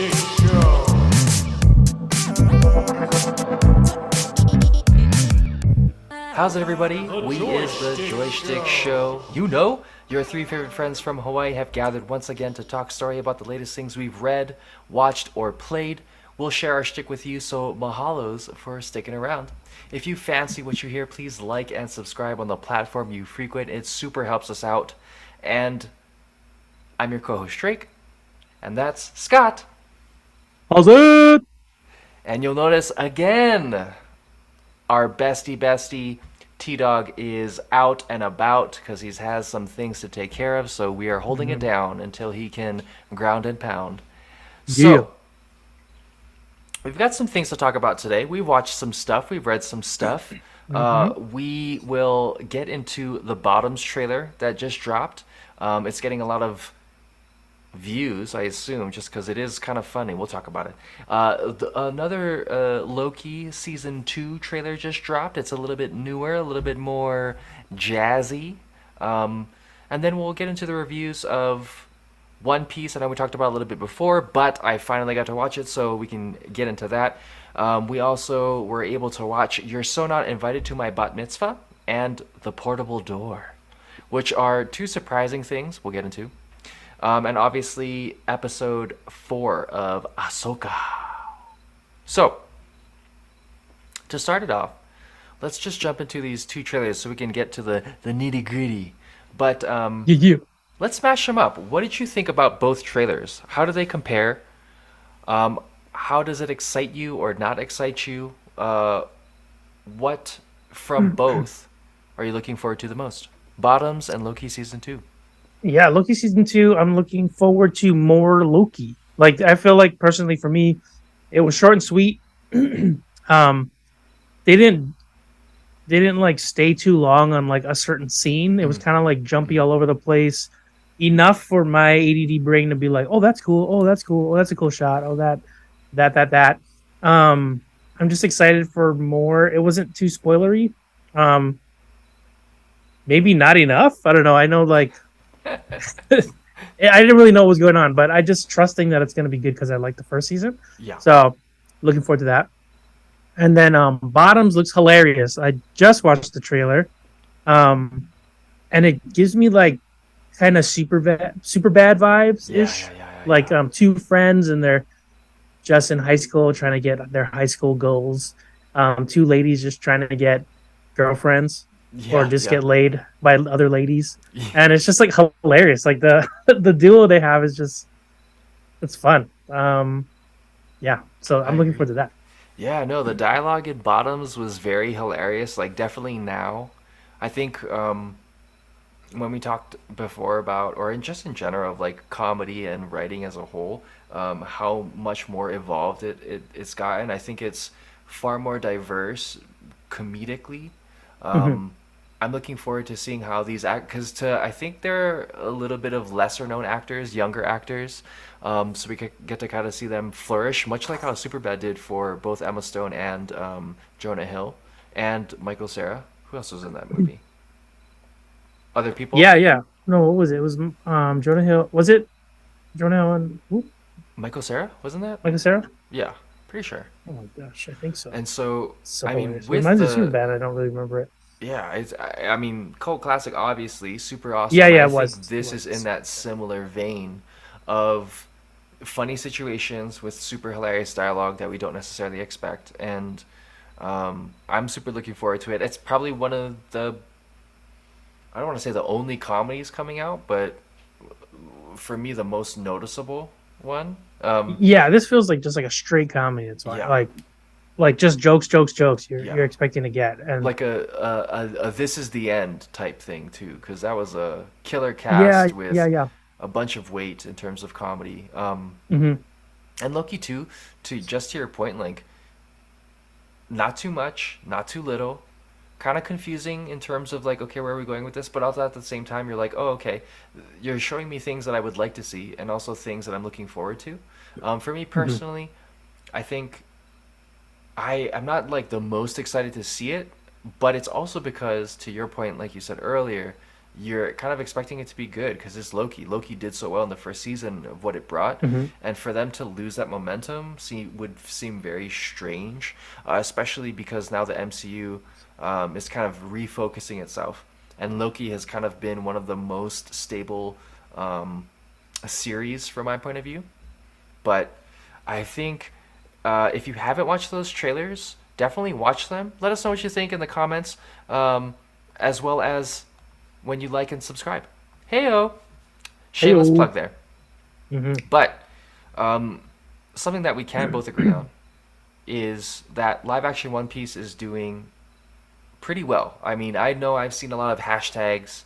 Schtick Show. How's it, everybody? We is the Joy Schtick Show. You know, your three favorite friends from Hawaii have gathered once again to talk story about the latest things we've read, watched, or played. We'll share our shtick with you, so mahalos for sticking around. If you fancy what you hear, please like and subscribe on the platform you frequent. It super helps us out. And I'm your co-host Drake, and that's Scott. How's it? And you'll notice again, our bestie T-Dog is out and about because he has some things to take care of, so we are holding it down until he can ground and pound. So, we've got some things to talk about today. We've watched some stuff. We've read some stuff. We will get into the Bottoms trailer that just dropped. It's getting a lot of views, I assume, just because it is kind of funny. We'll talk about it. Another Loki Season 2 trailer just dropped. It's a little bit newer, a little bit more jazzy. And then we'll get into the reviews of One Piece. I know we talked about it a little bit before, but I finally got to watch it, so we can get into that. We also were able to watch You're So Not Invited to My Bat Mitzvah and The Portable Door, which are two surprising things we'll get into. And obviously, episode 4 of Ahsoka. So, to start it off, let's just jump into these two trailers so we can get to the nitty-gritty. But let's smash them up. What did you think about both trailers? How do they compare? How does it excite you or not excite you? What from both are you looking forward to the most? Bottoms and Loki Season 2. Yeah, Loki Season 2, I'm looking forward to more Loki. Like, I feel like, personally, for me, it was short and sweet. They didn't like stay too long on like a certain scene. It was kind of like jumpy all over the place. Enough for my ADD brain to be like, oh, that's cool. Oh, that's cool. Oh, that's a cool shot. Oh, that. I'm just excited for more. It wasn't too spoilery. Maybe not enough. I don't know. I know, like, I didn't really know what was going on, but I just trusting that it's going to be good because I liked the first season. Yeah. So looking forward to that. And then Bottoms looks hilarious. I just watched the trailer, and it gives me like kind of super bad vibes ish. Like two friends and they're just in high school trying to get their high school goals. Two ladies just trying to get girlfriends. Or just get laid by other ladies, and it's just like hilarious. Like the duo they have is just, it's fun. So I'm looking forward to that. Yeah, no, the dialogue in Bottoms was very hilarious. Like, definitely now, I think when we talked before about, or just in general, of like comedy and writing as a whole, how much more evolved it's gotten. I think it's far more diverse comedically. I'm looking forward to seeing how these act, because I think they're a little bit of lesser known actors, younger actors, so we could get to kind of see them flourish, much like how Superbad did for both Emma Stone and Jonah Hill and Michael Cera. Who else was in that movie? Other people? Yeah. No, what was it? It was Jonah Hill. Was it Jonah Hill and who? Michael Cera, wasn't that? Michael Cera? Yeah, pretty sure. Oh my gosh, I think so. And so I mean, hilarious. with Mine's the Superbad. I don't really remember it. Yeah, I mean, cult classic, obviously, super awesome. Yeah, I it think was. this is in that similar vein of funny situations with super hilarious dialogue that we don't necessarily expect, and I'm super looking forward to it. It's probably one of the, I don't want to say the only comedies coming out, but for me, the most noticeable one. Yeah, this feels like just like a straight comedy. It's like just jokes. You're expecting to get, and like a This Is the End type thing too, because that was a killer cast with a bunch of weight in terms of comedy. And Loki too, to your point, like not too much, not too little, kind of confusing in terms of like, okay, where are we going with this? But also at the same time, you're like, oh, okay, you're showing me things that I would like to see, and also things that I'm looking forward to. For me personally, I think I'm not like the most excited to see it, but it's also because, to your point, like you said earlier, you're kind of expecting it to be good because it's Loki. Loki did so well in the first season of what it brought, Hmm. and for them to lose that momentum would seem very strange, especially because now the MCU is kind of refocusing itself, and Loki has kind of been one of the most stable series from my point of view. But I think if you haven't watched those trailers, definitely watch them. Let us know what you think in the comments, as well as when you like and subscribe. Heyo, shameless Heyo. plug there. Hmm. But something that we can both agree on is that live action One Piece is doing pretty well. I mean, I know I've seen a lot of hashtags,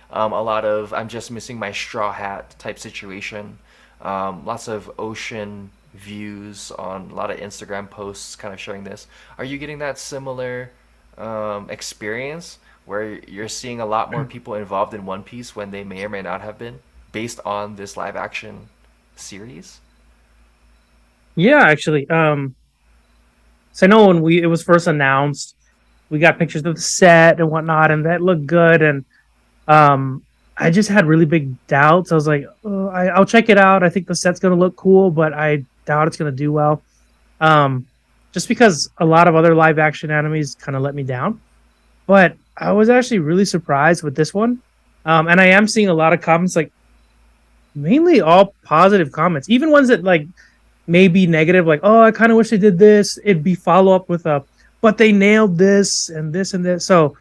a lot of "I'm just missing my straw hat" type situation, lots of ocean views on a lot of Instagram posts, kind of sharing this. Are you getting that similar experience where you're seeing a lot more people involved in One Piece when they may or may not have been, based on this live action series? Yeah, actually. So I know when it was first announced, we got pictures of the set and whatnot, and that looked good. And um, I just had really big doubts. I was like, oh, I'll check it out. I think the set's gonna look cool, but I doubt it's gonna do well. Um, just because a lot of other live action animes kind of let me down. But I was actually really surprised with this one. And I am seeing a lot of comments, like mainly all positive comments, even ones that like may be negative, like, oh, I kind of wish they did this. It'd be follow up with a, but they nailed this and this and this. So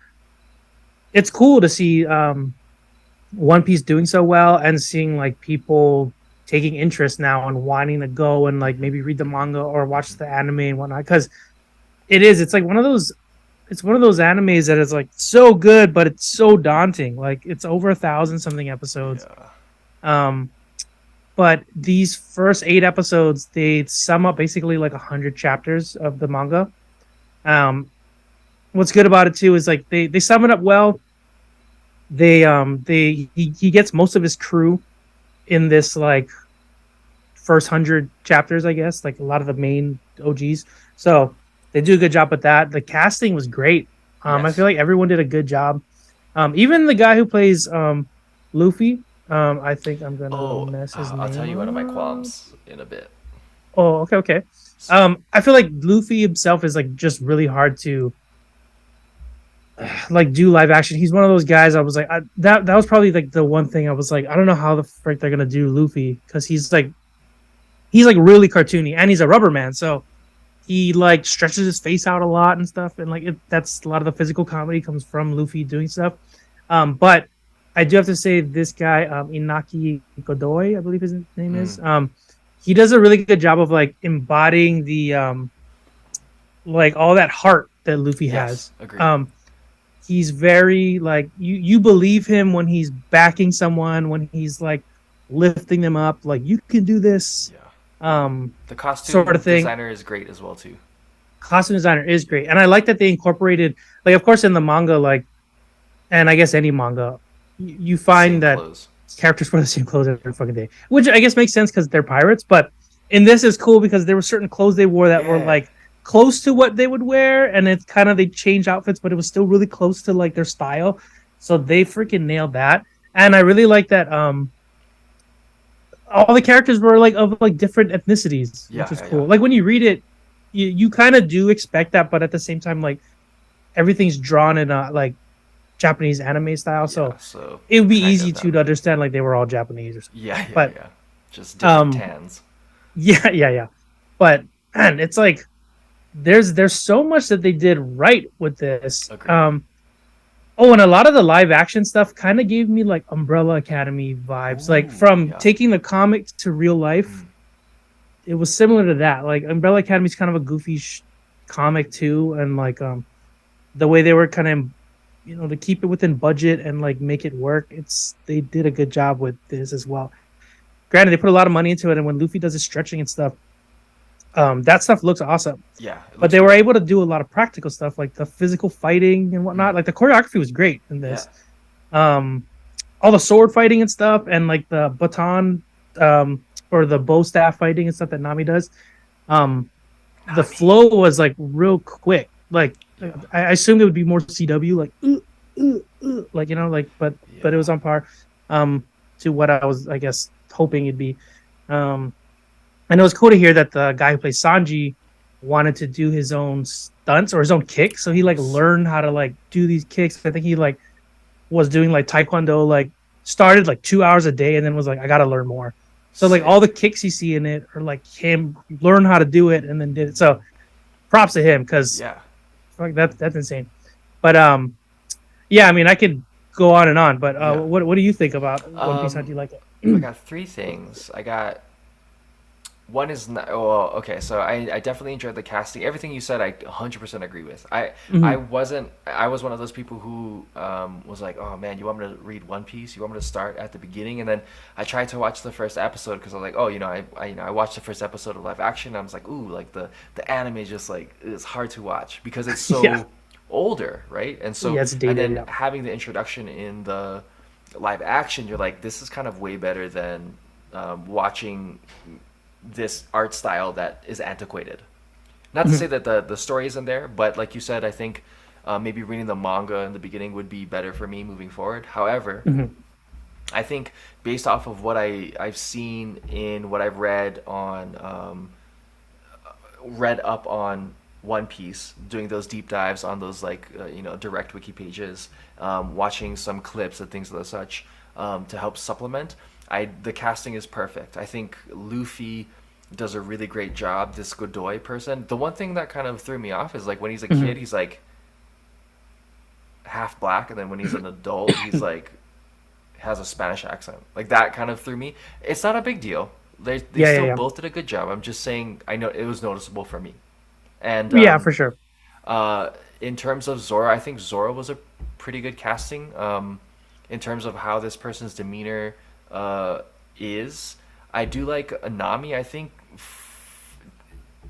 it's cool to see One Piece doing so well and seeing like people taking interest now and wanting to go and like maybe read the manga or watch the anime and whatnot. Because it's like it's one of those animes that is like so good, but it's so daunting. Like it's over 1,000 something episodes. Yeah. Um, but these first 8 episodes, they sum up basically like 100 chapters of the manga. What's good about it too is like they sum it up well. He gets most of his crew in this like first 100 chapters, I guess, like a lot of the main OGs. So they do a good job with that. The casting was great. I Yes. feel like everyone did a good job. Even the guy who plays Luffy. I think I'm gonna Oh, mess his name I'll tell you one of my up. qualms in a bit. Oh, okay, okay. I feel like Luffy himself is like just really hard to like do live action. He's one of those guys. I was like, that was probably like the one thing I was like, I don't know how the frick they're gonna do Luffy because he's like really cartoony and he's a rubber man, so he like stretches his face out a lot and stuff, and like that's a lot of the physical comedy comes from Luffy doing stuff. But I do have to say this guy, Inaki Godoy, I believe his name is. He does a really good job of like embodying the like all that heart that Luffy Yes, has. agreed. He's very like you believe him when he's backing someone, when he's like lifting them up, like you can do this. Yeah. Um, The costume sort of thing. designer is great as well too. Costume designer is great, and I like that they incorporated, like, of course, in the manga, like, and I guess any manga, you find Same that clothes. characters wear the same clothes every fucking day, which I guess makes sense because they're pirates. But in this is cool because there were certain clothes they wore that were Yeah. like close to what they would wear, and it's kind of they changed outfits, but it was still really close to like their style. So they freaking nailed that, and I really like that. All the characters were like of like different ethnicities, Yeah, which was yeah, cool. yeah. Like when you read it, you kind of do expect that, but at the same time, like everything's drawn in a like Japanese anime style, so Yeah, so it would be kind easy of to that. understand like they were all Japanese or something. Yeah, yeah, But yeah. Just different um, tans. yeah. But man, it's like there's so much that they did right with this. Agreed. Oh, and a lot of the live action stuff kind of gave me like Umbrella Academy vibes, like Ooh, from yeah. taking the comic to real life. Mm. It was similar to that. Like Umbrella Academy is kind of a goofy comic too, and like the way they were kind of to keep it within budget and like make it work. They did a good job with this as well. Granted, they put a lot of money into it, and when Luffy does his stretching and stuff, that stuff looks awesome. Yeah. But they were able to do a lot of practical stuff, like the physical fighting and whatnot. Like the choreography was great in this. All the sword fighting and stuff, and like the baton or the bow staff fighting and stuff that Nami does. The flow was like real quick. Like I assumed it would be more CW, like like like but it was Yeah. on par um to what I was, I guess, hoping it'd be. Um and it was cool to hear that the guy who plays Sanji wanted to do his own stunts or his own kicks. So he like Yes. learned how to like do these kicks. I think he like was doing like taekwondo, like started like 2 hours a day and then was like, I gotta learn more. So like all the Sick. kicks you see in it are like him learn how to do it and then did it. So props to him because Yeah. like that's insane. But yeah, I mean I could go on and on, but Yeah. what do you think about One Piece? How do Um, you like I it? got three things. I got one is not. Well, okay. So I definitely enjoyed the casting. Everything you said, I 100% agree with. I Mhm. wasn't. I was one of those people who was like, oh man, you want me to read One Piece? You want me to start at the beginning? And then I tried to watch the first episode because I was like, oh, I watched the first episode of live action. And I was like, ooh, like the anime is just like it's hard to watch because it's Yeah, so older, right? And so yeah, it's and dated. then Yeah. having the introduction in the live action, you're like, this is kind of way better than watching this art style that is antiquated. Not to Mhm. say that the story isn't there, but like you said, I think maybe reading the manga in the beginning would be better for me moving forward. However, Mhm. I think based off of what I've seen in what I've read up on One Piece, doing those deep dives on those like direct wiki pages, watching some clips and things of the such to help supplement. The casting is perfect. I think Luffy does a really great job. This Godoy person. The one thing that kind of threw me off is like when he's a kid, Mhm. he's like half black, and then when he's an adult, he's like has a Spanish accent. Like that kind of threw me. It's not a big deal. They Yeah, yeah, still yeah. both did a good job. I'm just saying I know it was noticeable for me. And Yeah, for sure. uh, in terms of Zora, I think Zora was a pretty good casting. In terms of how this person's demeanor uh, is, I do like Anami. I think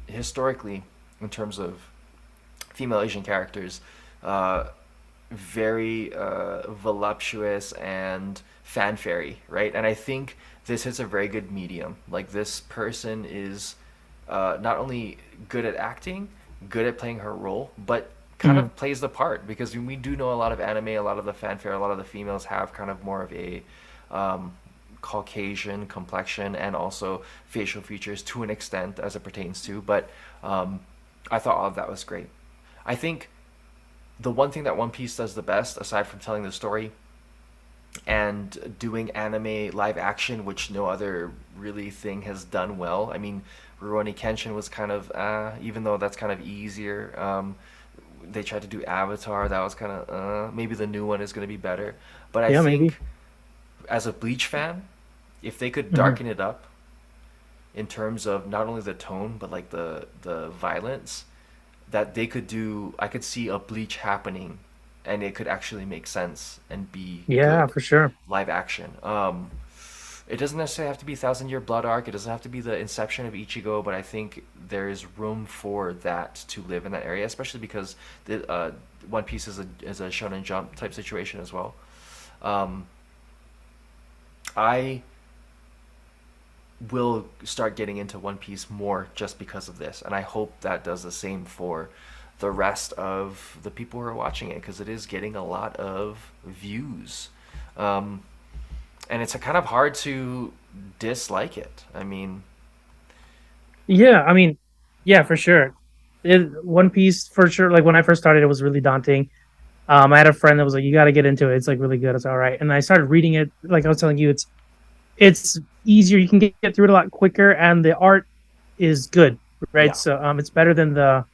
historically, in terms of female Asian characters, uh, very voluptuous and fanfare, right? And I think this hits a very good medium. Like this person is not only good at acting, good at playing her role, but kind Mhm. of plays the part because we do know a lot of anime, a lot of the fanfare, a lot of the females have kind of more of a um, Caucasian complexion and also facial features to an extent as it pertains to. But I thought all of that was great. I think the one thing that One Piece does the best, aside from telling the story and doing anime live action, which no other really thing has done well. I mean, Rurouni Kenshin was kind of, even though that's kind of easier. They tried to do Avatar, that was kind of, maybe the new one is going to be better. But I Yeah, maybe. think as a Bleach fan, if they could Mhm. darken it up in terms of not only the tone but like the violence, that they could do. I could see a Bleach happening, and it could actually make sense and be Yeah, good for sure. live action. It doesn't necessarily have to be Thousand Year Blood arc. It doesn't have to be the inception of Ichigo, but I think there is room for that to live in that area, especially because One Piece is a Shonen Jump type situation as well. Um, I will start getting into One Piece more just because of this, and I hope that does the same for the rest of the people who are watching it because it is getting a lot of views, um, and it's kind of hard to dislike it. I mean, Yeah, I mean, yeah, for sure. One Piece for sure. Like when I first started, it was really daunting. I had a friend that was like, "You got to get into it. It's like really good. It's all right." And I started reading it. Like I was telling you, it's easier. You can get through it a lot quicker, and the art is good, right? yeah, So it's better than the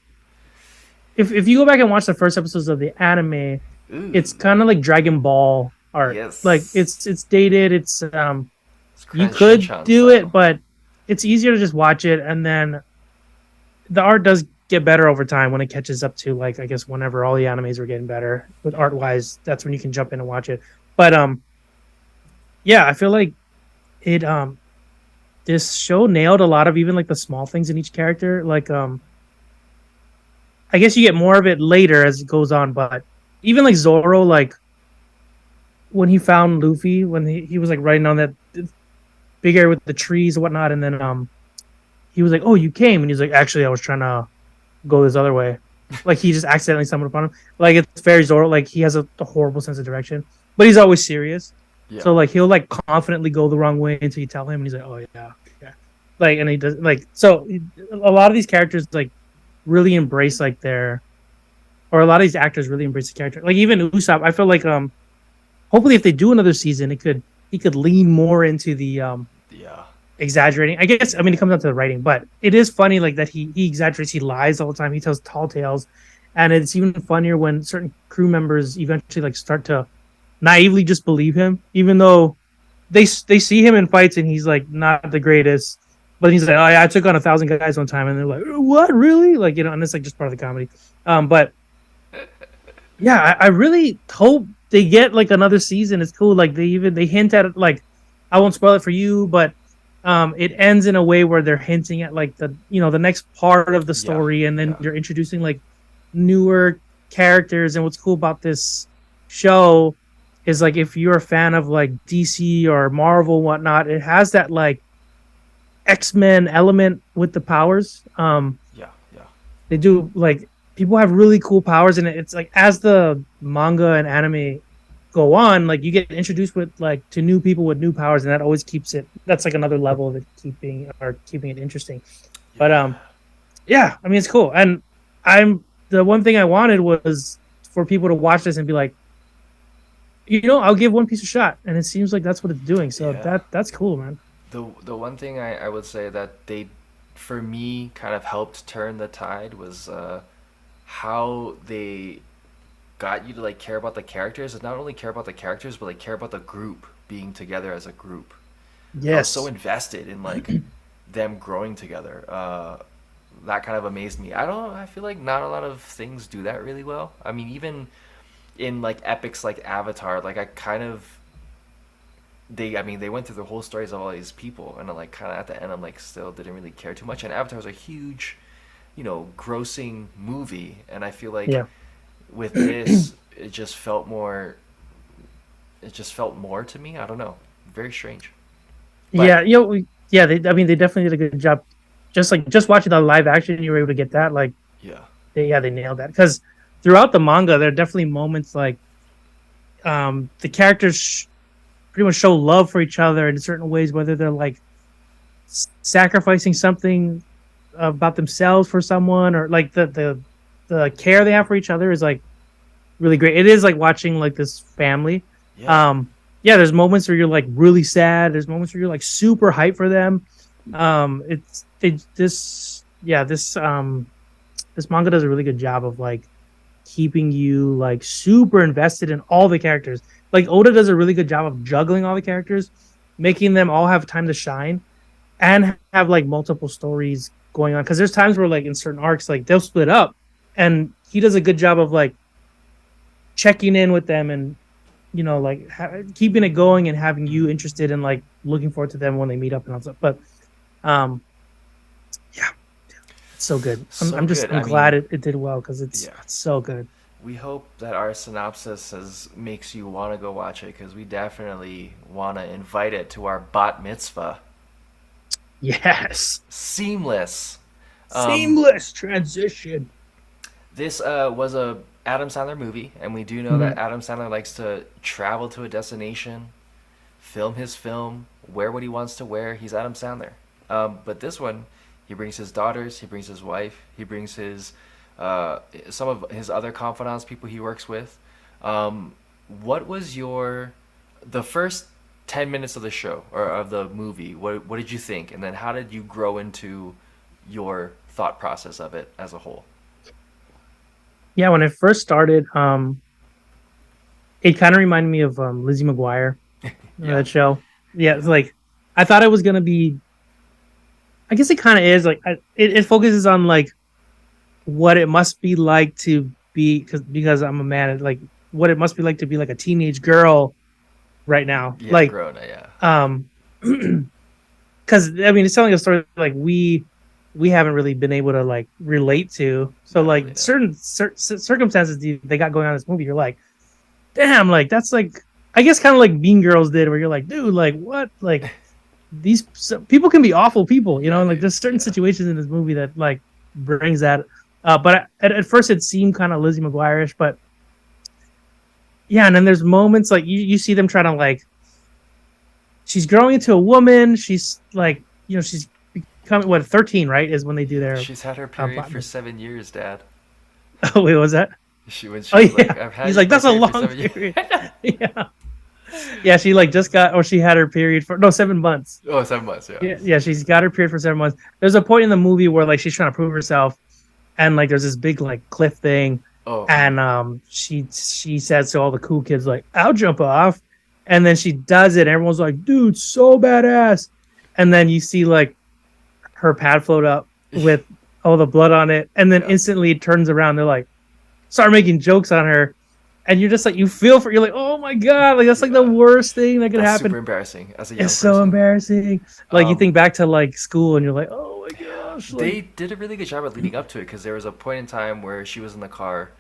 if you go back and watch the first episodes of the anime, it's ooh, kind of like Dragon Ball art. Like yes, it's dated. It's it's you Cran could Shinchan do it, style. but it's easier to just watch it, and then the art does get better over time when it catches up to, like, I guess whenever all the animes were getting better with art wise, that's when you can jump in and watch it. But yeah, I feel like it this show nailed a lot of even like the small things in each character. Like I guess you get more of it later as it goes on, but even like Zoro, like when he found Luffy, when he was like riding on that big area with the trees and whatnot, and then he was like, "Oh, you came," and he's like, "Actually, I was trying to go this other way." Like he just accidentally stumbled upon him. Like it's very Zoro. Like he has a horrible sense of direction, but he's always serious. Yeah. So like he'll like confidently go the wrong way until you tell him, and he's like, "Oh yeah, yeah." Like and he does like so. A lot of these characters like really embrace like their, or a lot of these actors really embrace the character. Like even Usopp, I feel like hopefully if they do another season, he could lean more into the Yeah. exaggerating. I guess I mean it comes down to the writing, but it is funny like that he exaggerates, he lies all the time, he tells tall tales, and it's even funnier when certain crew members eventually like start to naively just believe him, even though they see him in fights and he's like not the greatest. But he's like, oh yeah, I took on 1,000 guys one time, and they're like, what, really? Like and it's like just part of the comedy. But yeah, I really hope they get like another season. It's cool. Like they hint at it. Like I won't spoil it for you, but it ends in a way where they're hinting at like the next part of the story, and then you're introducing like newer characters. And what's cool about this show is like if you're a fan of like DC or Marvel, whatnot, it has that like X-Men element with the powers. Yeah. Yeah. They do like people have really cool powers, and it's like as the manga and anime go on, like you get introduced with like to new people with new powers, and that always keeps it. That's like another level of it keeping it interesting. But yeah, I mean it's cool, and the one thing I wanted was for people to watch this and be like, I'll give One Piece a shot, and it seems like that's what it's doing. So that's cool, man. The one thing I would say that they, for me, kind of helped turn the tide was how they got you to like care about the characters, and not only care about the characters, but like care about the group being together as a group. I was Yes. so invested in like them growing together. That kind of amazed me. I feel like not a lot of things do that really well. I mean, even in like epics like Avatar, like I kind of they went through the whole stories of all these people, and like kind of at the end I'm like still didn't really care too much. And Avatar was a huge, grossing movie, and I feel like Yeah. with this it just felt more to me. I don't know, very strange. But Yeah. Yeah. They definitely did a good job. Just watching the live action, you were able to get that. Like, yeah, they nailed that because throughout the manga, there are definitely moments like the characters pretty much show love for each other in certain ways, whether they're like sacrificing something about themselves for someone, or like the care they have for each other is like really great. It is like watching like this family. yeah, Yeah, there's moments where you're like really sad. There's moments where you're like super hyped for them. It's it this yeah this manga does a really good job of like keeping you like super invested in all the characters. Like Oda does a really good job of juggling all the characters, making them all have time to shine, and have like multiple stories going on. Because there's times where like in certain arcs, like they'll split up, and he does a good job of like checking in with them and like keeping it going and having you interested and like looking forward to them when they meet up and all stuff. But um, yeah, it's so good. so I'm good. I glad mean, it did well because it's yeah. so good. We hope that our synopsis makes you want to go watch it, because we definitely want to invite it to our bat mitzvah. Yes, Seamless. Um, seamless transition. this was a Adam Sandler movie, and we do know Mhm. that Adam Sandler likes to travel to a destination, film his film, wear what he wants to wear. He's Adam Sandler. But this one, he brings his daughters, he brings his wife, he brings his some of his other confidants, people he works with. What was the first 10 minutes of the show or of the movie? What did you think, and then how did you grow into your thought process of it as a whole? Yeah, when it first started, it kind of reminded me of Lizzie McGuire, Yeah, that show. Yeah, it's yeah, like I thought it was gonna be. I guess it kind of is like it focuses on like what it must be like to be because I'm a man. Like what it must be like to be like a teenage girl right now. yeah, Like grown, yeah, um, because I mean it's telling a story like we haven't really been able to like relate to. So not really, like no. certain circumstances they got going on in this movie, you're like, damn, like that's like I guess kind of like Mean Girls did, where you're like, dude, like what, like people can be awful people, Yeah, and like dude, there's certain yeah, situations in this movie that like brings that. But at first it seemed kind of Lizzie McGuire-ish, but yeah, and then there's moments like you see them trying to like she's growing into a woman. She's like, she's becoming what 13, right? Is when they do their She's had her period plot. for 7 years, Dad. Oh wait, what was that? When Oh she was like, yeah, I've he's had like my that's a period for long 7 years. period. Yeah, yeah. She like just got or she had her period for no 7 months. Oh, 7 months, yeah. Yeah, yeah. She's got her period for 7 months. There's a point in the movie where like she's trying to prove herself, and like there's this big like cliff thing, Oh, and she says to all the cool kids like I'll jump off, and then she does it. Everyone's like, dude, so badass. And then you see like her pad float up with all the blood on it, and then yeah. instantly it turns around. They're like, start making jokes on her, and you're just like, you feel for, you're like, oh my god, like that's like the Yeah. worst thing that could That's happen. super embarrassing as a young It's so person. embarrassing. Like you Um, think back to like school, and you're like, oh my yeah, gosh, like they did a really good job at leading up to it because there was a point in time where she was in the car.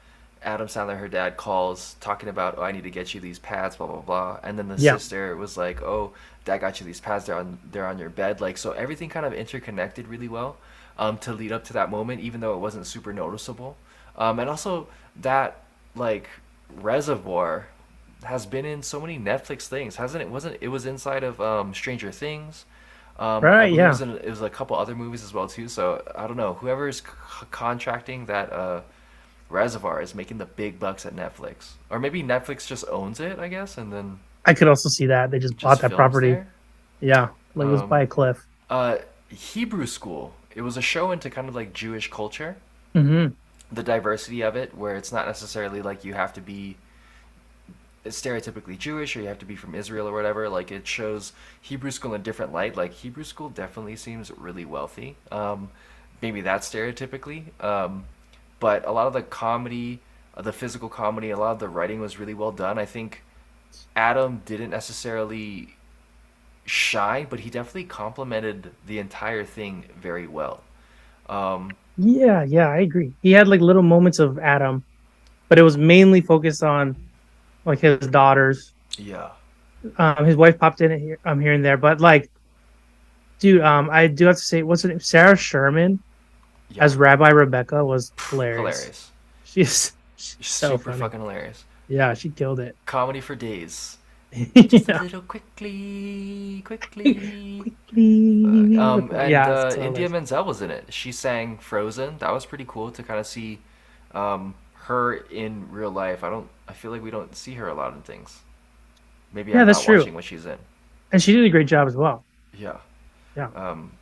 Adam Sandler, her dad, calls talking about, "Oh, I need to get you these pads, blah blah blah," and then the yeah, sister was like, "Oh, Dad got you these pads. They're on your bed." Like so, everything kind of interconnected really well, to lead up to that moment, even though it wasn't super noticeable. And also that like reservoir has been in so many Netflix things, hasn't it? Wasn't it was inside of Stranger Things. I right, believe yeah. it was a couple other movies as well too. So I don't know. Whoever is contracting that Reservoir is making the big bucks at Netflix, or maybe Netflix just owns it, I guess, and then I could also see that they just bought just that films property. there. Yeah, like it was Um, by a cliff. uh, Hebrew School. It was a show into kind of like Jewish culture, Hmm. the diversity of it, where it's not necessarily like you have to be stereotypically Jewish or you have to be from Israel or whatever. Like it shows Hebrew School in a different light. Like Hebrew School definitely seems really wealthy. Maybe that's stereotypically. But a lot of the comedy, the physical comedy, a lot of the writing was really well done. I think Adam didn't necessarily shine, but he definitely complemented the entire thing very well. Um, Yeah, yeah, I agree. He had like little moments of Adam, but it was mainly focused on like his daughters. yeah, His wife popped in here, here and there, but like, dude, I do have to say, what's her name? Sarah Sherman yeah, as Rabbi Rebecca was hilarious. hilarious, She's so super funny. fucking hilarious. Yeah, she killed it. Comedy for days. Just a Yeah. little quickly, quickly. Quickly. And Yeah, it's India hilarious. Menzel was in it. She sang Frozen. That was pretty cool to kind of see her in real life. I feel like we don't see her a lot in things. Maybe Yeah, I'm that's not true. watching what she's in. And she did a great job as well. Yeah. Yeah. Um,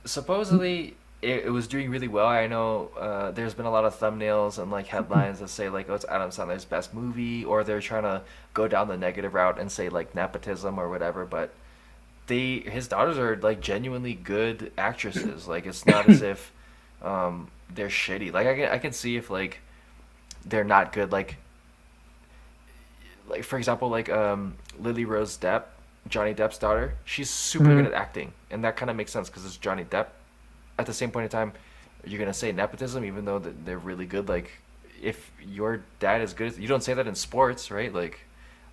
Supposedly it was doing really well. I know there's been a lot of thumbnails and like headlines that say like, "Oh, it's Adam Sandler's best movie," or they're trying to go down the negative route and say like nepotism or whatever. But his daughters are like genuinely good actresses. Like it's not as if they're shitty. Like I can see if like they're not good. Like for example like Lily Rose Depp, Johnny Depp's daughter. She's super good Mhm. at acting, and that kind of makes sense because it's Johnny Depp. At the same point in time, you're gonna say nepotism even though they're really good. Like if your dad is good, you don't say that in sports, right? Like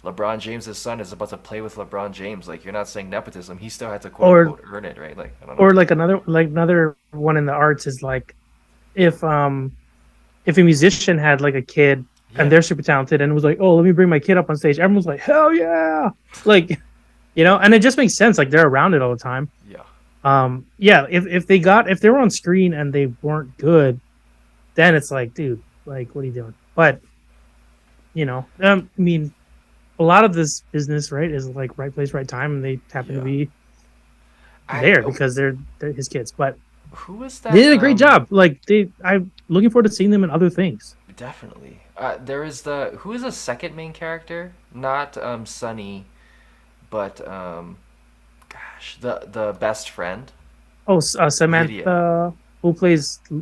LeBron James's son is about to play with LeBron James. Like you're not saying nepotism. He still had to quote Or unquote earn it, right? Like I don't know. or like another one in the arts is like if if a musician had like a kid and Yeah, they're super talented and was like, oh, let me bring my kid up on stage, everyone's like, hell yeah, like and it just makes sense. Like they're around it all the time. yeah. Yeah, if they were on screen and they weren't good, then it's like, dude, like what are you doing? But I mean, a lot of this business, right, is like right place, right time, and they happen to Yeah. be I there because they're his kids. But Who was they that? did a great job. Like I'm looking forward to seeing them in other things. Definitely. There is the who is the second main character? Not Sunny, but gosh, the best friend, Oh, Lydia.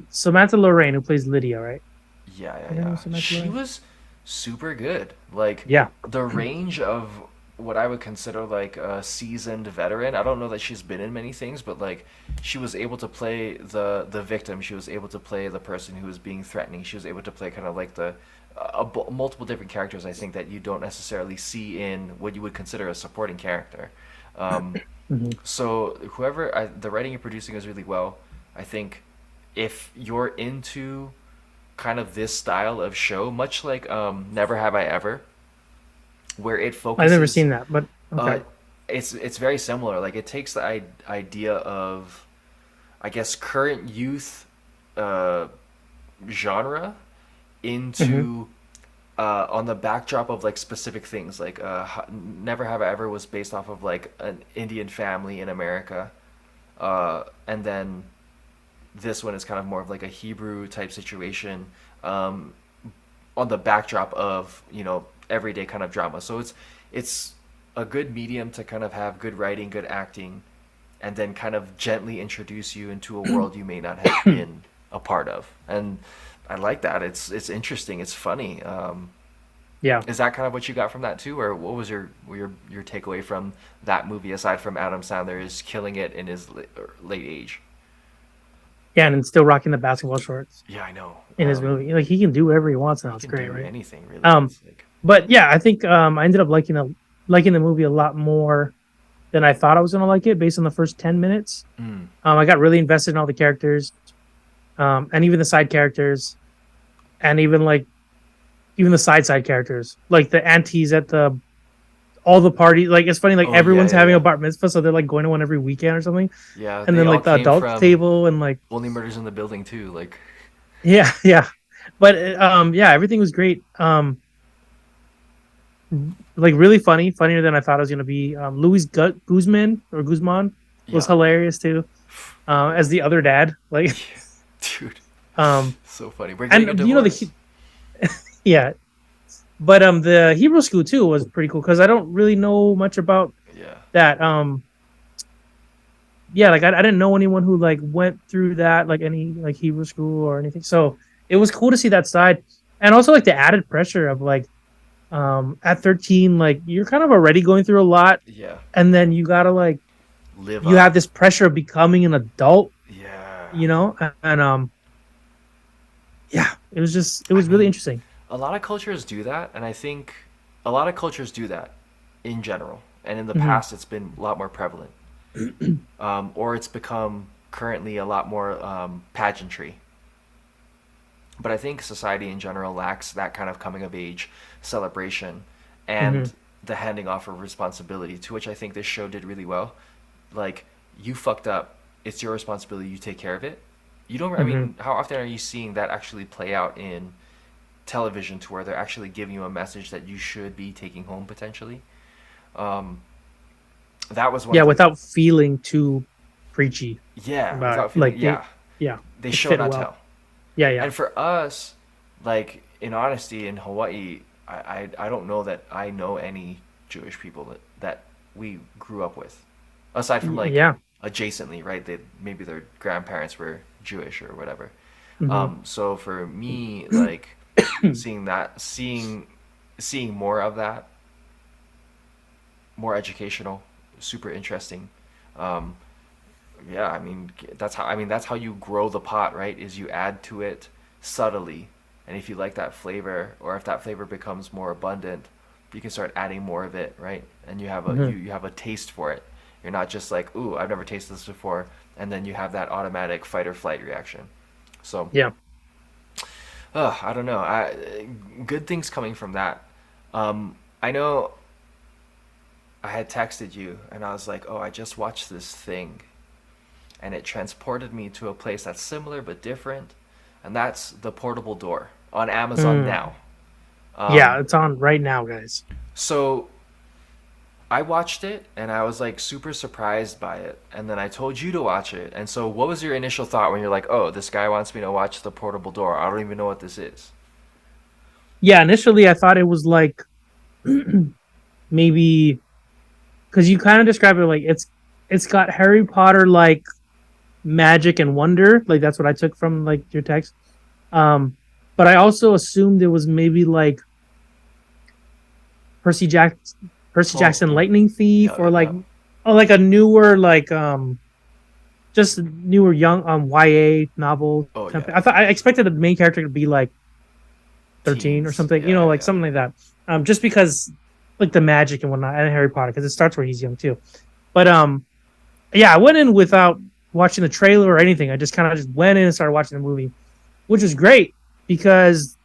Samantha Lorraine, who plays Lydia, right? Yeah, yeah, Her name yeah. is Samantha She Lorraine. was super good. Like Yeah. the range of what I would consider like a seasoned veteran. I don't know that she's been in many things, but like she was able to play the victim. She was able to play the person who was being threatening. She was able to play kind of like the multiple different characters. I think that you don't necessarily see in what you would consider a supporting character. Um, Hmm. so the writing and producing is really well. I think if you're into kind of this style of show, much like Never Have I Ever, where it I've never focuses. seen that, but Uh, okay. it's very similar. Like it takes the idea of, I guess, current youth uh, genre Hmm. into on the backdrop of like specific things. Like Never Have I Ever was based off of like an Indian family in America, and then this one is kind of more of like a Hebrew type situation, um, on the backdrop of everyday kind of drama. So it's a good medium to kind of have good writing, good acting, and then kind of gently introduce you into a world you may not have been a part of. And I like that. It's interesting. It's funny. Yeah. Is that kind of what you got from that too, or what was your takeaway from that movie aside from Adam Sandler is killing it in his late age? Yeah, and still rocking the basketball shorts Yeah, I know. in his movie. Like he can do whatever he wants now. He It's can great, do right? anything really. Um, It's like but yeah, I think I ended up liking the movie a lot more than I thought I was gonna like it based on the first 10 minutes. mm, I got really invested in all the characters, and even the side characters, and even the side characters, like the aunties at the all the party. Like it's funny, like oh yeah, everyone's yeah, having a yeah. bar mitzvah, so they're like going to one every weekend or something. Yeah, And they then all like the came adult from table and like Only Murders in the Building too. Like, yeah, yeah. But yeah, everything was great. Like really funny, funnier than I thought it was gonna be. Guzman was yeah, hilarious too, as the other dad. Like, dude, um, so funny. We're getting a and you know divorce. yeah, but the Hebrew school too was pretty cool because I don't really know much about Yeah, that. Yeah, like I didn't know anyone who like went through that, like any like Hebrew school or anything. So it was cool to see that side, and also like the added pressure of like at 13, like you're kind of already going through a lot, yeah. and then you gotta like Live you have up. this pressure of becoming an adult, Yeah. you know, and yeah, it I was really mean, interesting. a lot of cultures do that, and I think a lot of cultures do that in general. And in the Hmm. past, it's been a lot more prevalent, or it's become currently a lot more pageantry. But I think society in general lacks that kind of coming of age celebration Hmm. and the handing off of responsibility, to which I think this show did really well. Like, you fucked up, it's your responsibility, you take care of it. You don't, I Hmm. mean, how often are you seeing that actually play out in television to where they're actually giving you a message that you should be taking home potentially? Um, that was one Yeah, of the, without feeling too preachy yeah, about it. without feeling, Like yeah, yeah, they it show fit not well. tell. Yeah, yeah. And for us, like in honesty, in Hawaii, I don't know that I know any Jewish people that we grew up with, aside from like Yeah. adjacently, right? They maybe their grandparents were Jewish or whatever. Hmm. So for me, like seeing that, seeing more of that, more educational, super interesting. Um, yeah, I mean that's how you grow the pot, right? Is you add to it subtly, and if you like that flavor, or if that flavor becomes more abundant, you can start adding more of it, right? And you have a Hmm. you have a taste for it. You're not just like, ooh, I've never tasted this before, and then you have that automatic fight or flight reaction. So, Yeah. I don't know. Good things coming from that. I know I had texted you, and I was like, oh, I just watched this thing, and it transported me to a place that's similar but different, and that's The Portable Door on Amazon Mm. now. Yeah, Um, it's on right now, guys. so I watched it and I was like super surprised by it, and then I told you to watch it. And so, what was your initial thought when you're like, "Oh, this guy wants me to watch The Portable Door"? I don't even know what this is. Yeah, initially I thought it was like maybe because you kind of described it like it's got Harry Potter like magic and wonder. Like that's what I took from like your text. Um, but I also assumed it was maybe like Percy Jack Percy Oh, Jackson Lightning Thief yeah, or yeah. like a newer like just newer young YA novel. Oh, Type. yeah, I yeah. thought I expected the main character to be like 13 or Teens. something, you Yeah, know, yeah, like yeah. something like that. Just because like the magic and whatnot and Harry Potter because it starts where he's young too. But yeah, I went in without watching the trailer or anything. I just kind of just went in and started watching the movie, which was great. because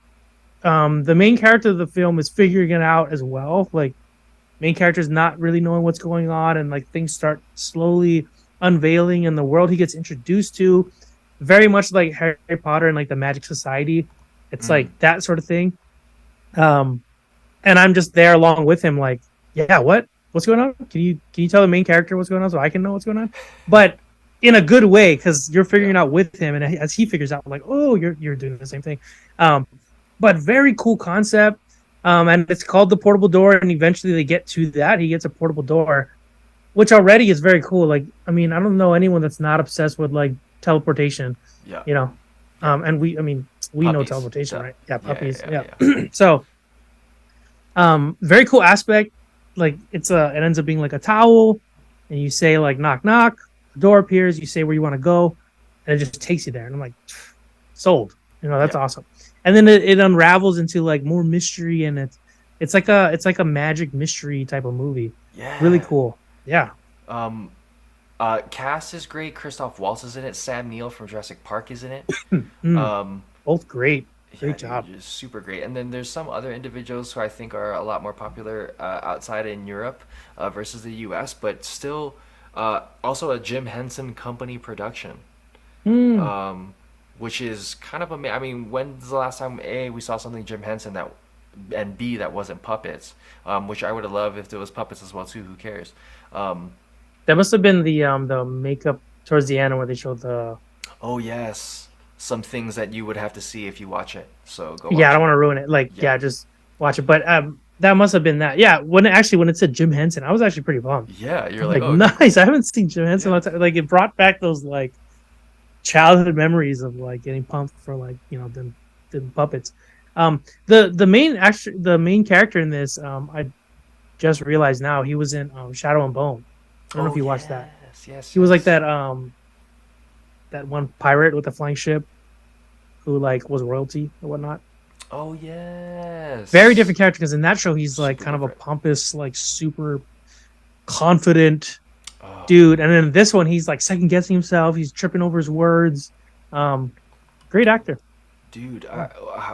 the main character of the film is figuring it out as well. Like main character is not really knowing what's going on, and like things start slowly unveiling in the world he gets introduced to, very much like Harry Potter and like the Magic Society. It's Mm. like that sort of thing. Um, and I'm just there along with him, like, yeah, what's going on? Can you tell the main character what's going on so I can know what's going on? But in a good way, because you're Yeah. figuring out with him, and as he figures out, like, oh, you're doing the same thing. Um, but very cool concept. And it's called the portable door, and eventually they get to that. He gets a portable door, which already is very cool. Like, I mean, I don't know anyone that's not obsessed with like teleportation, Yeah. you know. Yeah. I mean, we know Puppies. teleportation, Duh. right? Yeah, Yeah. puppies. Yeah. Yeah. Yeah. So, very cool aspect. Like, it ends up being like a towel, and you say like knock knock, the door appears. You say where you want to go, and it just takes you there. And I'm like, sold. You know, that's Yeah. awesome. And then it unravels into like more mystery, and it's like a magic mystery type of movie. Really Yeah. cool. Yeah. Um, Cast is great. Christoph Waltz is in it. Sam Neill from Jurassic Park is in it. Mm, Um, both great. yeah, Great dude, job. just super great. And then there's some other individuals who I think are a lot more popular outside in Europe versus the U.S., but still also a Jim Henson Company production, Mm. um, which is kind of amazing. I mean, when's the last time A we saw something Jim Henson that and B that wasn't puppets, which I would have loved if there was puppets as well too. Who cares? Um, That must have been the makeup towards the end where they showed the. oh yes, some things that you would have to see if you watch it. So go Yeah, I watch don't it. want to ruin it. Like, Yeah. yeah, just watch it. But that must have been that. Yeah, when it said Jim Henson, I was actually pretty bummed. Yeah, you're I'm like, like, oh, okay, nice. cool. I haven't seen Jim Henson in a Yeah. long time. Like, it brought back those like childhood memories of like getting pumped for like the puppets. The main character in this, I just realized now he was in Shadow and Bone. I don't know Oh if you watched that. yes, yes, He was like yes. that one pirate with the flying ship who like was royalty or whatnot. Oh Very yes. different character because in that show he's like Super kind of a different. pompous, like super confident Oh, dude, and then this one he's like second guessing himself. He's tripping over his words. Um, Great actor. dude, Yeah.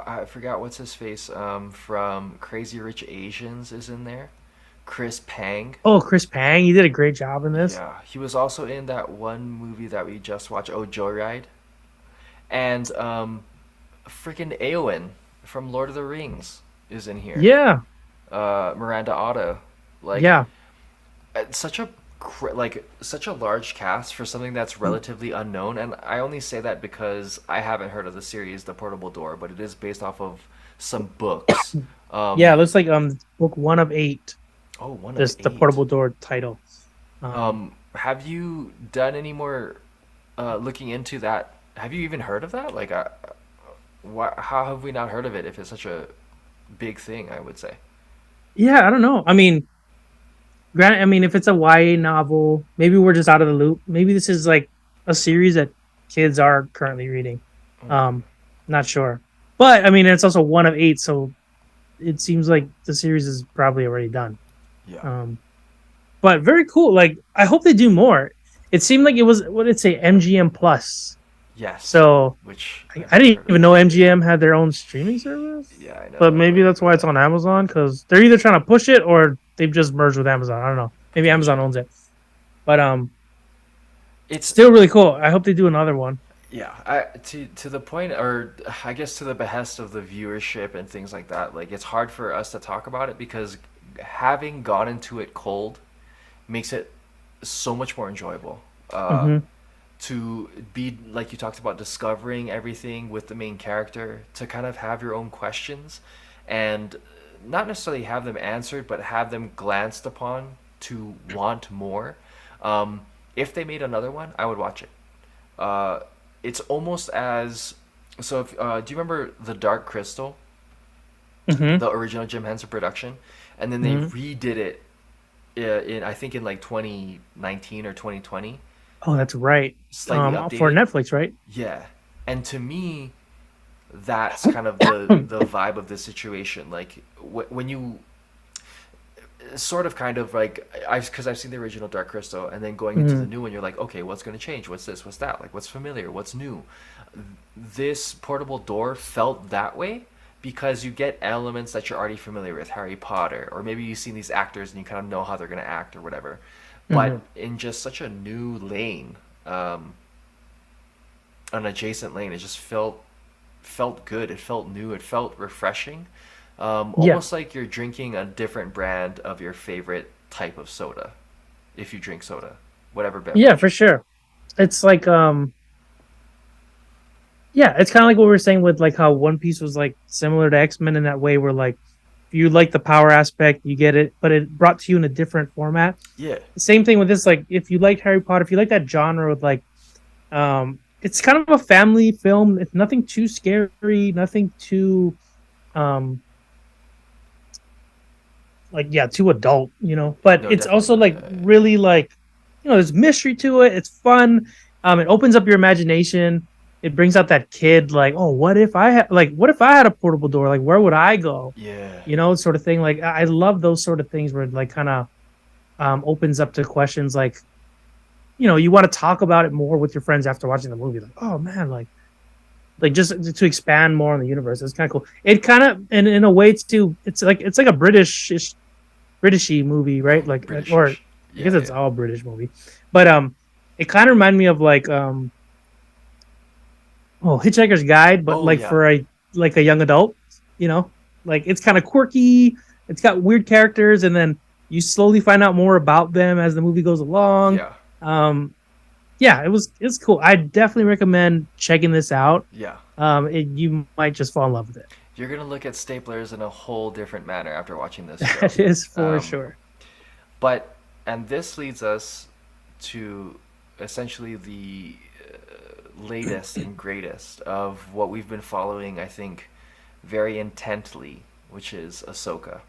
I forgot what's his face. From Crazy Rich Asians is in there. Chris Pang. Oh, Chris Pang, he did a great job in this. Yeah, he was also in that one movie that we just watched. Oh, Joyride. And freaking Eowyn from Lord of the Rings is in here. Yeah, Miranda Otto. Like yeah. such a such a large cast for something that's relatively unknown, and I only say that because I haven't heard of the series The Portable Door, but it is based off of some books. Yeah, it um looks like book 1 of 8. oh, one of This the eight. portable door title. Have you done any more looking into that? Have you even heard of that? Like how have we not heard of it if it's such a big thing, I would say. Yeah, I don't know. I mean, granted, I mean, if it's a YA novel, maybe we're just out of the loop. Maybe this is like a series that kids are currently reading. Um, Not sure, but I mean, it's also 1 of 8, so it seems like the series is probably already done. Yeah. But very cool. Like, I hope they do more. It seemed like it was, what did it say, MGM Plus. Yes. So Which I didn't even know MGM had their own streaming service. Yeah, I But know. maybe that's why it's on Amazon, because they're either trying to push it or they've just merged with Amazon. I don't know. Maybe Amazon owns it. But It's still really cool. I hope they do another one. Yeah, to the point, or I guess to the behest of the viewership and things like that. Like it's hard for us to talk about it because having gone into it cold makes it so much more enjoyable. Hmm. To be like you talked about discovering everything with the main character, to kind of have your own questions and not necessarily have them answered, but have them glanced upon to want more. If they made another one, I would watch it. Uh, it's almost as so. If do you remember the Dark Crystal, Hmm. the original Jim Henson production, and then they Hmm. redid it in I think in like 2019 or 2020, Oh, that's right. slightly For updated. Netflix, right? Yeah, and to me, that's kind of the vibe of the situation. Like when you sort of kind of like I've seen the original Dark Crystal, and then going into the Mhm. new one, you're like, okay, what's going to change? What's this? What's that? Like, what's familiar? What's new? This portable door felt that way because you get elements that you're already familiar with, Harry Potter, or maybe you've seen these actors and you kind of know how they're going to act or whatever. But Mhm. in just such a new lane, um, an adjacent lane, it just felt good. It felt new. It felt refreshing. Yeah. Almost like you're drinking a different brand of your favorite type of soda, if you drink soda, whatever Yeah, for beverage. sure. It's like yeah, it's kind of like what we were saying with like how One Piece was like similar to X-Men in that way where like if you like the power aspect, you get it, but it brought to you in a different format. Yeah, The same thing with this, like if you like Harry Potter, if you like that genre with like it's kind of a family film. It's nothing too scary, nothing too um like yeah, too adult, but no, it's definitely also not. like really like there's mystery to it. It's fun. It opens up your imagination. It brings out that kid like, oh, what if I had a portable door? Like where would I go? Yeah, Sort of thing. Like I love those sort of things where it like kind of opens up to questions like, you want to talk about it more with your friends after watching the movie. Like, oh man, like just to expand more on the universe. It's kind of cool. It kind of, and in a way, too, it's like a Britishy movie, right? Like, or Britishish. I guess Yeah, it's yeah. all British movie, but it kind of reminded me of like Hitchhiker's Guide, but Oh like yeah, for a young adult, you know, like it's kind of quirky. It's got weird characters, and then you slowly find out more about them as the movie goes along. yeah, Um, yeah, it's cool. I definitely recommend checking this out. yeah. You might just fall in love with it. You're gonna look at staplers in a whole different manner after watching this show. That is for Um, sure. but and this leads us to essentially the latest and greatest of what we've been following, I think, very intently, which is Ahsoka.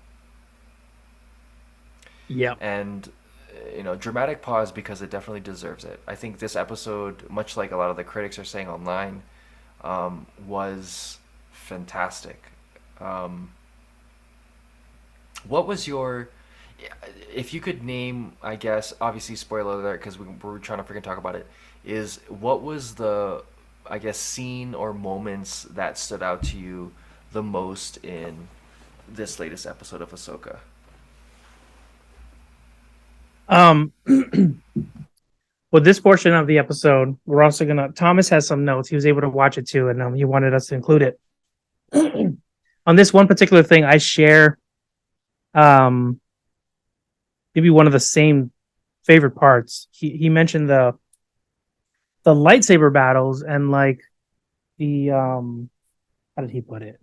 Yeah. And dramatic pause because it definitely deserves it. I think this episode, much like a lot of the critics are saying online, was fantastic. Um, what was your, if you could name, I guess, obviously spoiler alert because we're trying to freaking talk about it, is what was the, I guess, scene or moments that stood out to you the most in this latest episode of Ahsoka? Um, Well, this portion of the episode, we're also gonna. Thomas has some notes. He was able to watch it too, and he wanted us to include it. On this one particular thing, I share um maybe one of the same favorite parts. He mentioned the lightsaber battles and like the how did he put it?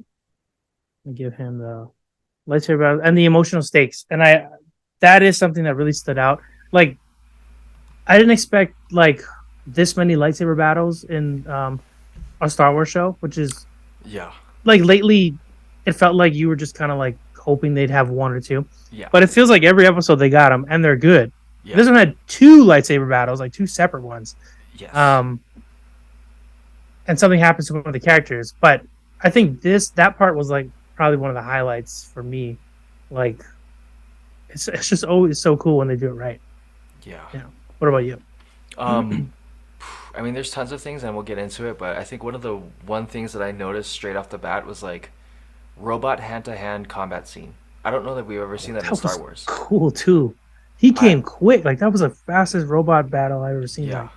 Let me give him the lightsaber battles and the emotional stakes. And I that is something that really stood out. Like I didn't expect like this many lightsaber battles in a Star Wars show, which is Yeah, like lately it felt like you were just kind of like hoping they'd have one or two. yeah, But it feels like every episode they got them and they're good. yeah, This one had two lightsaber battles, like two separate ones. yes, Um and something happens to one of the characters, but I think that part was like probably one of the highlights for me. Like it's just always so cool when they do it right. yeah. What about you? Um, I mean, there's tons of things, and we'll get into it. But I think one of the one things that I noticed straight off the bat was like robot hand-to-hand combat scene. I don't know that we've ever seen that in That Star was Wars. cool too. He I came quick. Like that was the fastest robot battle I've ever seen. Yeah,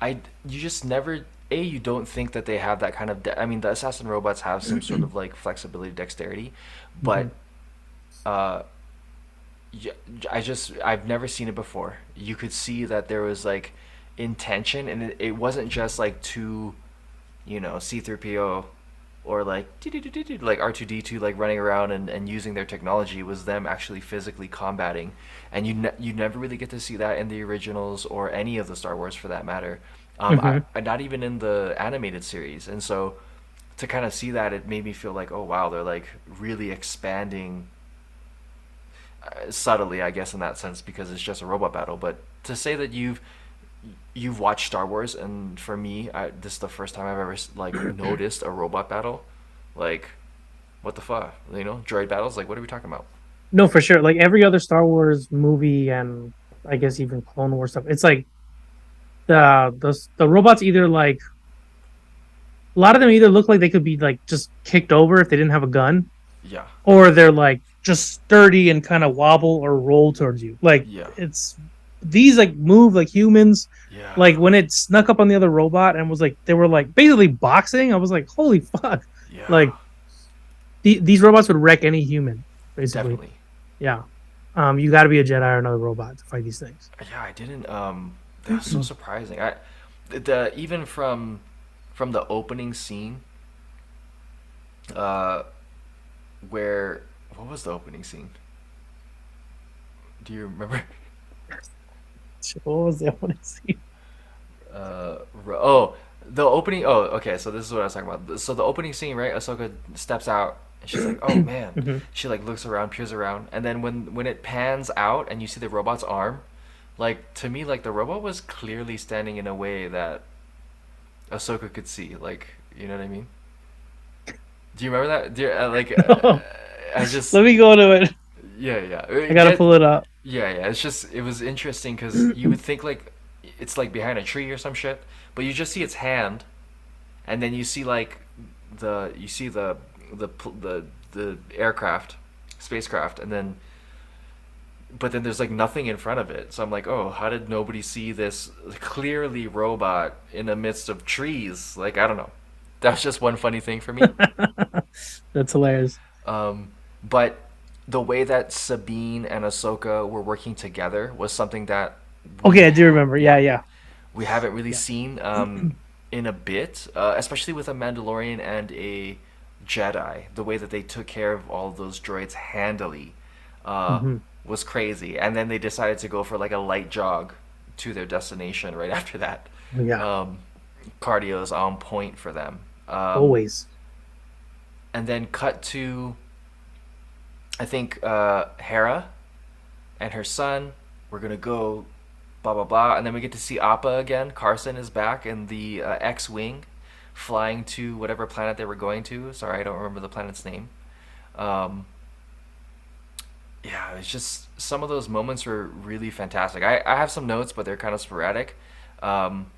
Like you just never you don't think that they have that kind of I mean, the assassin robots have some sort of like flexibility, dexterity, but mhm. uh, yeah, I've never seen it before. You could see that there was like intention, and it wasn't just like two, C-3PO or like like R2D2 like running around and using their technology. It was them actually physically combating, and you never really get to see that in the originals or any of the Star Wars for that matter. Mhm. Not even in the animated series, and so to kind of see that, it made me feel like, oh wow, they're like really expanding subtly, I guess, in that sense because it's just a robot battle. But to say that you've watched Star Wars, and for me, this is the first time I've ever like noticed a robot battle. Like, what the fuck? Droid battles. Like, what are we talking about? No, for sure. Like every other Star Wars movie and I guess even Clone Wars stuff, it's like the robots either like a lot of them either look like they could be like just kicked over if they didn't have a gun, Yeah, or they're like just sturdy and kind of wobble or roll towards you. Like yeah, it's these like move like humans. Like yeah, when it snuck up on the other robot and was like they were like basically boxing. I was like, holy fuck! yeah, Like these robots would wreck any human, basically. definitely. Yeah. You got to be a Jedi or another robot to fight these things. Yeah, I didn't. That was so surprising. The even from the opening scene, uh, where what was the opening scene? Do you remember? What was the opening scene? Oh, the opening. Oh, okay. So this is what I was talking about. So the opening scene, right? Ahsoka steps out and she's like, "Oh man." Mhm. She like looks around, peers around, and then when it pans out and you see the robot's arm, like to me, like the robot was clearly standing in a way that Ahsoka could see. Like, you know what I mean? Do you remember that? I just Let me go to it. yeah, yeah. I gotta pull it up. Yeah, yeah. It's just it was interesting because you would think like it's like behind a tree or some shit, but you just see its hand, and then you see like you see the aircraft, spacecraft, and then but then there's like nothing in front of it. So I'm like, oh, how did nobody see this clearly robot in the midst of trees? Like I don't know. That's just one funny thing for me. That's hilarious. But the way that Sabine and Ahsoka were working together was something that Okay, we, I do remember. yeah, Yeah, yeah, we haven't really yeah. seen in a bit, especially with a Mandalorian and a Jedi. The way that they took care of all of those droids handily uh, Hmm. was crazy. And then they decided to go for like a light jog to their destination right after that. Yeah, Um, Cardio is on point for them. always. And then cut to I think Hera and her son. We're gonna go, blah blah blah, and then we get to see Appa again. Carson is back in the X-wing, flying to whatever planet they were going to. Sorry, I don't remember the planet's name. Um, yeah, it's just some of those moments were really fantastic. I have some notes, but they're kind of sporadic. Um,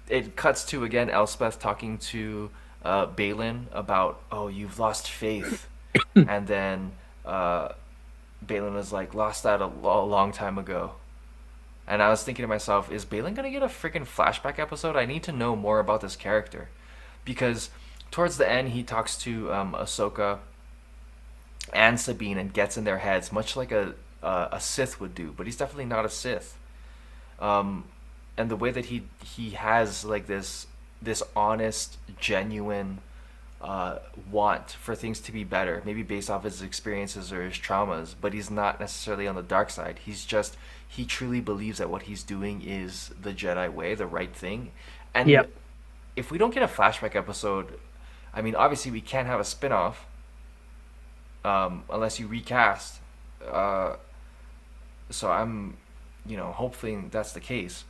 it cuts to again Elspeth talking to Balin about, oh, you've lost faith, and then uh, Balin was like, lost that a long time ago. And I was thinking to myself, is Balin gonna get a freaking flashback episode? I need to know more about this character, because towards the end he talks to Ahsoka and Sabine and gets in their heads, much like a Sith would do. But he's definitely not a Sith. Um, and the way that he has like this honest, genuine want for things to be better, maybe based off his experiences or his traumas, but he's not necessarily on the dark side. He truly believes that what he's doing is the Jedi way, the right thing. And Yep. if we don't get a flashback episode, I mean, obviously we can't have a spin-off unless you recast. Uh, so I'm, hopefully that's the case.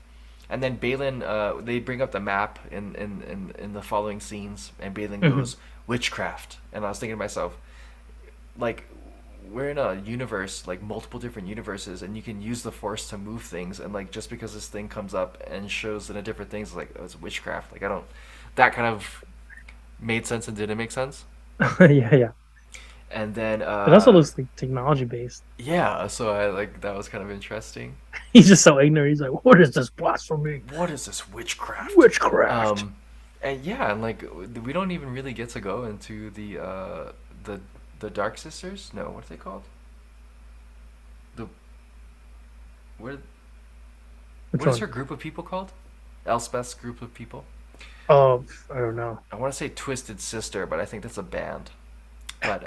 And then Balin, they bring up the map in the following scenes, and Balin Hmm. goes, witchcraft. And I was thinking to myself, like, we're in a universe, like multiple different universes, and you can use the Force to move things. And like, just because this thing comes up and shows in a different things, like, oh, it's witchcraft. Like, I don't. That kind of made sense and didn't make sense. Yeah, yeah. And then, It also looks like technology based. yeah, so I like that was kind of interesting. He's just so ignorant. He's like, "What is this blasphemy? What is this witchcraft? Witchcraft." Um, and yeah, and like we don't even really get to go into the the Dark Sisters. No, what are they called? The what Which what is her one? group of people called? Elspeth's group of people. Oh, I don't know. I want to say Twisted Sister, but I think that's a band. But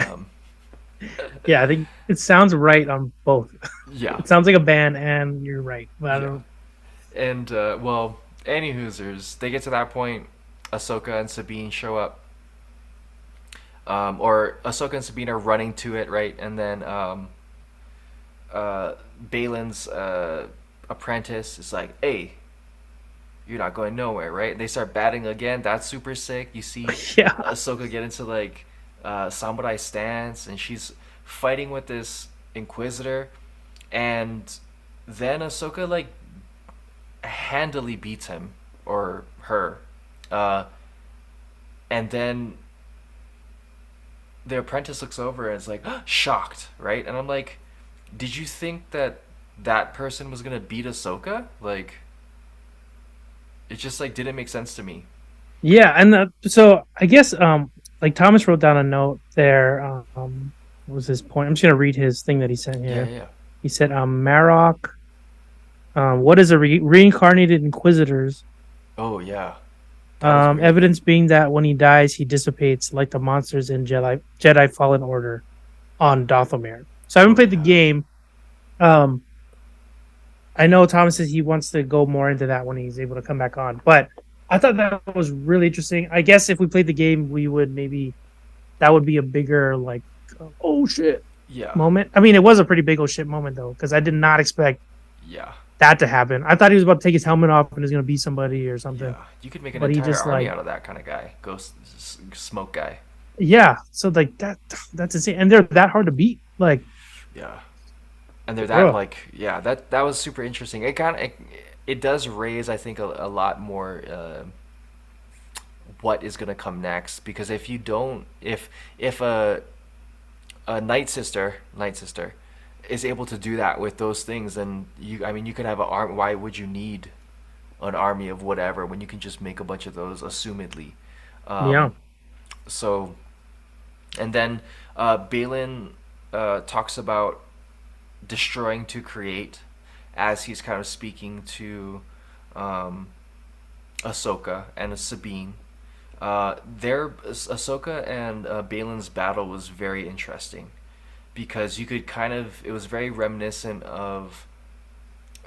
Yeah, I think it sounds right on both. yeah, It sounds like a band, and you're right. But I yeah. don't. And well, any Hoosers, they get to that point. Ahsoka and Sabine show up, or Ahsoka and Sabine are running to it, right? And then Balin's apprentice is like, "Hey, you're not going nowhere, right?" And they start batting again. That's super sick. You see Yeah. Ahsoka get into like samurai stance, and she's fighting with this. Inquisitor, and then Ahsoka like handily beats him or her, uh, and then the apprentice looks over and is like shocked, right? And I'm like, did you think that that person was gonna beat Ahsoka? Like, it just like didn't make sense to me. Yeah, and so I guess like Thomas wrote down a note there. What was his point? I'm just gonna read his thing that he sent Yeah, here. yeah. He said, Marok, what is a reincarnated inquisitors? Oh yeah, that was weird. Evidence being that when he dies, he dissipates like the monsters in Jedi Fallen Order on Dathomir. So I haven't Oh played the yeah, game. Um, I know Thomas says he wants to go more into that when he's able to come back on, but I thought that was really interesting. I guess if we played the game, we would maybe that would be a bigger like oh shit yeah, moment. I mean, it was a pretty big oh shit moment though because I did not expect yeah, that to happen. I thought he was about to take his helmet off and he's gonna beat somebody or something, yeah. You could make an but he entire just army like out of that kind of guy, ghost smoke guy. yeah. So like that's insane, and they're that hard to beat. Like Yeah, and they're that ugh. like yeah that was super interesting. It does raise I think a lot more what is gonna come next because if you don't if a night sister is able to do that with those things, then you I mean you could have an arm. Why would you need an army of whatever when you can just make a bunch of those assumedly? Yeah, Um, so and then Balin talks about destroying to create as he's kind of speaking to um, Ahsoka and Sabine. Their Ahsoka and Balin's battle was very interesting because you could kind of it was very reminiscent of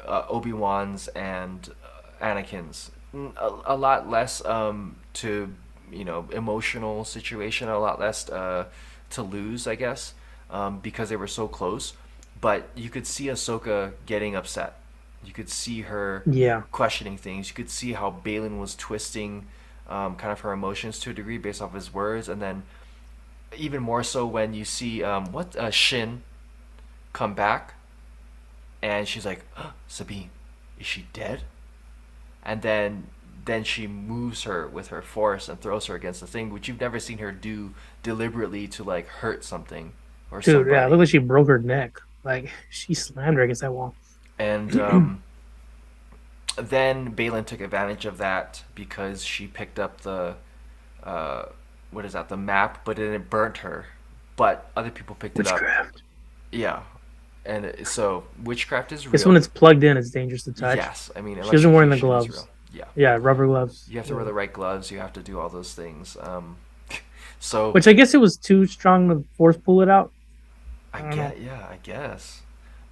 Obi-Wan's and Anakin's. A lot less to emotional situation, a lot less to lose, I guess, because they were so close. But you could see Ahsoka getting upset. You could see her yeah. questioning things. You could see how Balin was twisting kind of her emotions to a degree based off his words, and then even more so when you see what Shin come back, and she's like, Sabine, is she dead? And then she moves her with her force and throws her against the thing, which you've never seen her do deliberately to like hurt something or Dude, yeah, it looked somebody. like she broke her neck. Like she slammed her against that wall. And then Balin took advantage of that because she picked up the uh, what is that, the map, but it burnt her. But other people picked it up. Witchcraft. Yeah, and so witchcraft is Guess when real. it's plugged in, it's dangerous to touch. Yes, I mean She wasn't wearing the electrocution is real. gloves. Yeah, Yeah, rubber gloves. you have to wear Yeah. the right gloves. You have to do all those things. So Which I guess it was too strong to force pull it out. I I don't know. get, yeah, I guess.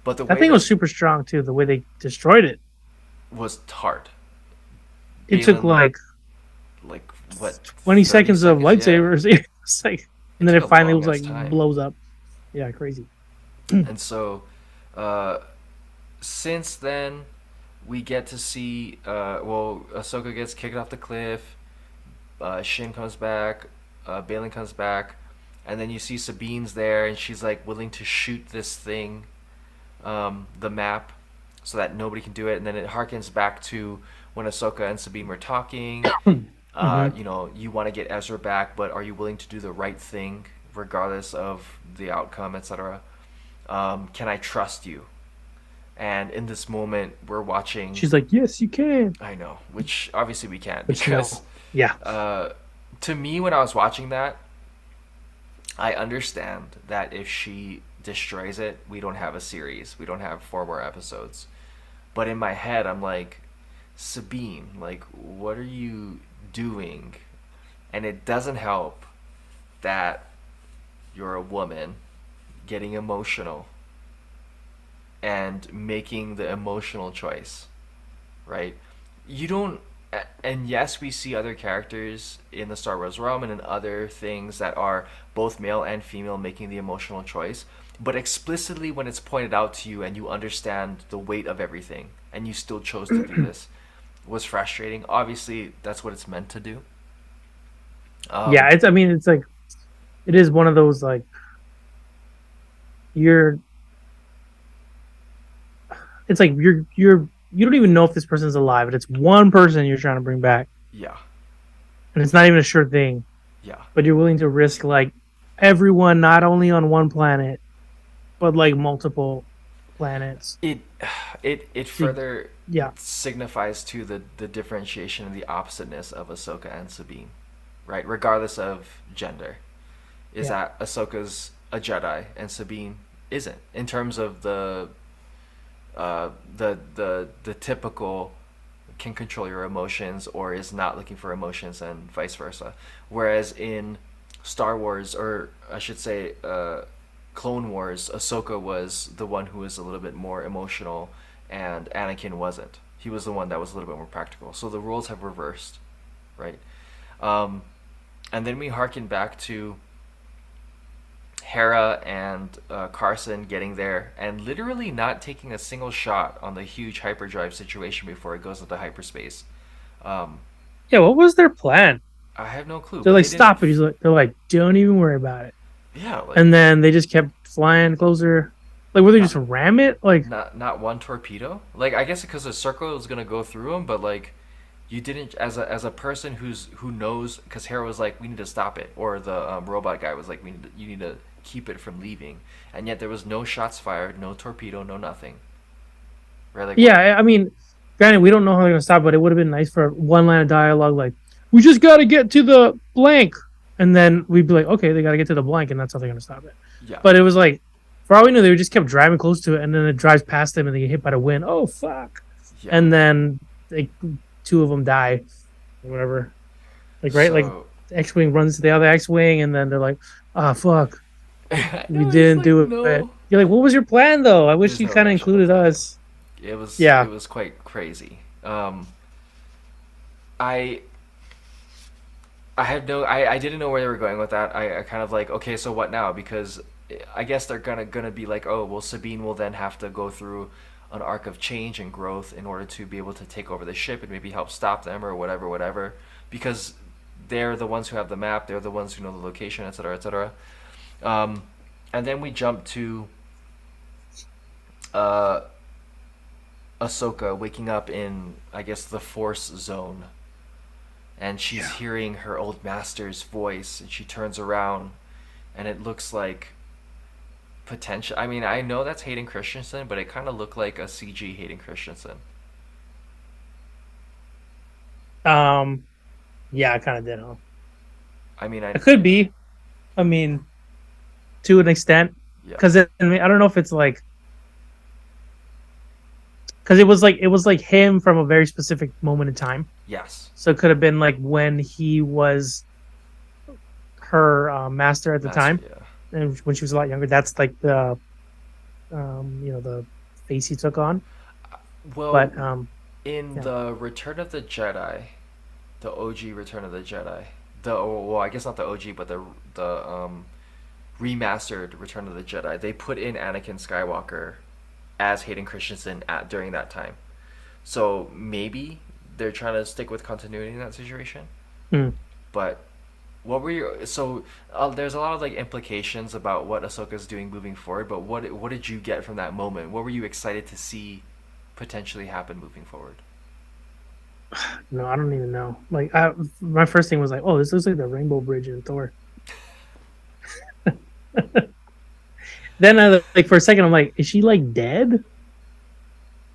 But the That way thing that was super strong too. The way they destroyed it. was hard. It took Balin, like like what, 30 20 seconds of seconds? Yeah, lightsabers. It's like, and it then took it a finally long was ass like time. blows up. Yeah, crazy. And so, uh, since then, we get to see. Well, Ahsoka gets kicked off the cliff. Shin comes back. Balin comes back, and then you see Sabine's there, and she's like willing to shoot this thing, the map, so that nobody can do it. And then it harkens back to when Ahsoka and Sabine were talking. Hmm. You want to get Ezra back, but are you willing to do the right thing regardless of the outcome, etc.? Can I trust you? And in this moment, we're watching. She's like, yes, you can. I know, which obviously we can't Which because no. Yeah. uh, to me, when I was watching that, I understand that if she destroys it, we don't have a series. We don't have four more episodes. But in my head, I'm like, Sabine, like, what are you doing? And it doesn't help that you're a woman getting emotional and making the emotional choice, right? You don't. And yes, we see other characters in the Star Wars realm and in other things that are both male and female making the emotional choice. But explicitly, when it's pointed out to you and you understand the weight of everything, and you still chose to do this, was frustrating. Obviously, that's what it's meant to do. Yeah. Um, It's, I mean, it's like, it is one of those like, you're it's like you don't even know if this person's alive, but it's one person you're trying to bring back, Yeah, and it's not even a sure thing. yeah. But you're willing to risk like everyone, not only on one planet, but like multiple planets. It it To, further yeah, signifies to the differentiation and the oppositeness of Ahsoka and Sabine, right? Regardless of gender, is yeah, that Ahsoka's a Jedi and Sabine isn't in terms of the typical can control your emotions or is not looking for emotions and vice versa. Whereas in Star Wars, or I should say, Clone Wars, Ahsoka was the one who was a little bit more emotional, and Anakin wasn't. He was the one that was a little bit more practical. So the roles have reversed, right? Um, and then we harken back to Hera and Carson getting there and literally not taking a single shot on the huge hyperdrive situation before it goes into hyperspace. Um, yeah. What was their plan? I have no clue, They're but like, they didn't. stop it. They're like, don't even worry about it. Yeah, like And then they just kept flying closer. Like, were they just not ram it? Like, not one torpedo. Like I guess because the circle was gonna go through them, but like you didn't as a person who knows because Hera was like we need to stop it, or the robot guy was like you need to keep it from leaving, and yet there was no shots fired, no torpedo, no nothing. Right? Like what? yeah. I mean, granted, we don't know how they're gonna stop, but it would have been nice for one line of dialogue, like, "We just got to get to the blank," and then we'd be like, "Okay, they got to get to the blank," and that's how they're gonna stop it. Yeah, But it was like, for all we knew, they just kept driving close to it, and then it drives past them, and they get hit by the wind. Oh fuck! yeah. And then they, two of them die, or whatever. Like right, like So the X-wing runs to the other X-wing, and then they're like, "Ah, fuck, I we know it's didn't like do it." no. You're like, "What was your plan, though? I wish There's you no kind of rational included plan. us." It Yeah, was quite crazy. I I had no I didn't know where they were going with that. I kind of like okay, so what now? Because I guess they're gonna be like, oh well, Sabine will then have to go through an arc of change and growth in order to be able to take over the ship and maybe help stop them or whatever, whatever. Because they're the ones who have the map, they're the ones who know the location, etc., etc. Um, and then we jump to uh, Ahsoka waking up in, I guess, the Force zone, and she's yeah. hearing her old master's voice, and she turns around, and it looks like potential. I mean, I know that's Hayden Christensen, but it kind of looked like a CG Hayden Christensen. Um, yeah, I kind of did. Huh? I mean, It could be. I mean, to an extent, yeah, because I mean, I don't know if it's like because it was like him from a very specific moment in time. yes, So it could have been like when he was her master at the master, time, yeah. and when she was a lot younger. That's like the the face he took on. Well, But in yeah, the Return of the Jedi, the OG Return of the Jedi, the well, I guess not the OG, but the remastered Return of the Jedi, they put in Anakin Skywalker as Hayden Christensen at during that time. So maybe they're trying to stick with continuity in that situation. hmm. But what were your so there's a lot of like implications about what Ahsoka's doing moving forward. But what did you get from that moment? What were you excited to see potentially happen moving forward? No, I don't even know. Like, my first thing was like, oh, this looks like the Rainbow Bridge in Thor. Then I like for a second, I'm like, is she like dead?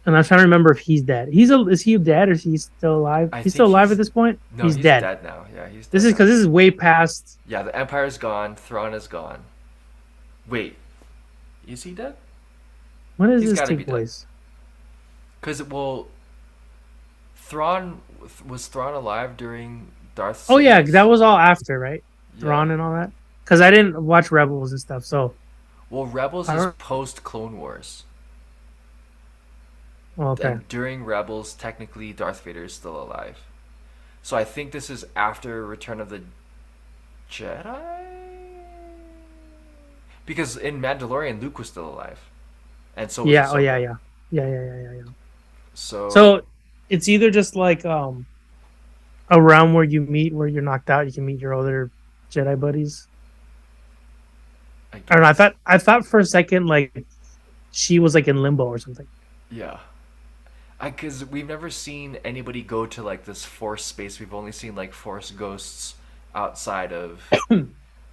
And I was trying to remember if he's dead. Is he dead or is he still alive? I He's think still alive at he's this point. no, He's he's dead. dead now. Yeah, he's This dead is now. because this is way past. Yeah, the Empire's gone. Thrawn is gone. Wait, is he dead? When does He's this got to be take dead. place? Cause well, Thrawn was Thrawn alive during Darth Oh yeah, that Sidious? was all after, right? Yeah. Thrawn and all that. Because I didn't watch Rebels and stuff, so Well, Rebels I is don't. post Clone Wars, Oh, okay. and during Rebels, technically Darth Vader is still alive. So I think this is after Return of the Jedi. Because in Mandalorian, Luke was still alive, and so was Yeah. Oh yeah. Ahsoka. Yeah. Yeah. So So it's either just like a realm where you meet where you're knocked out, you can meet your other Jedi buddies. I I don't know. I guess. thought I thought for a second like she was like in limbo or something. Yeah. Because we've never seen anybody go to like this force space. We've only seen like force ghosts outside of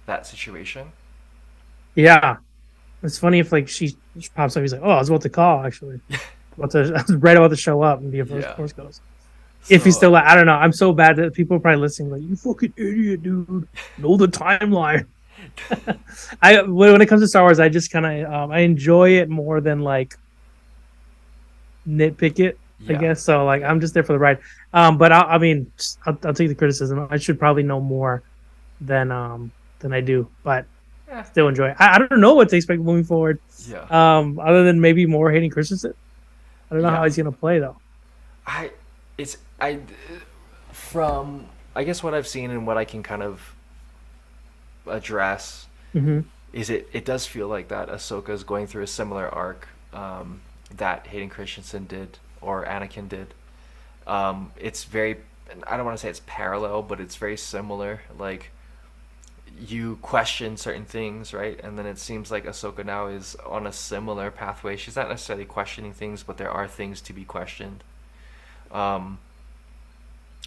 that situation. Yeah, it's funny if like she pops up. He's like, "Oh, I was about to call actually. I was right about to show up and be a first Yeah. force ghost." If he's So still like, I don't know. I'm so bad that people are probably listening. Like, you fucking idiot, dude. Know the timeline. I when it comes to Star Wars, I just kind of I enjoy it more than like nitpick it. I yeah, guess so. Like yeah, I'm just there for the ride. But I mean, I'll take the criticism. I should probably know more than I do, but yeah, still enjoy it. I don't know what to expect moving forward. yeah, Other than maybe more Hayden Christensen. I don't know how yeah. he's gonna play though. I it's I from I guess what I've seen and what I can kind of address Hmm. is it does feel like that Ahsoka is going through a similar arc that Hayden Christensen did or Anakin did. It's very I don't want to say it's parallel, but it's very similar. Like you question certain things, right? And then it seems like Ahsoka now is on a similar pathway. She's not necessarily questioning things, but there are things to be questioned. Um,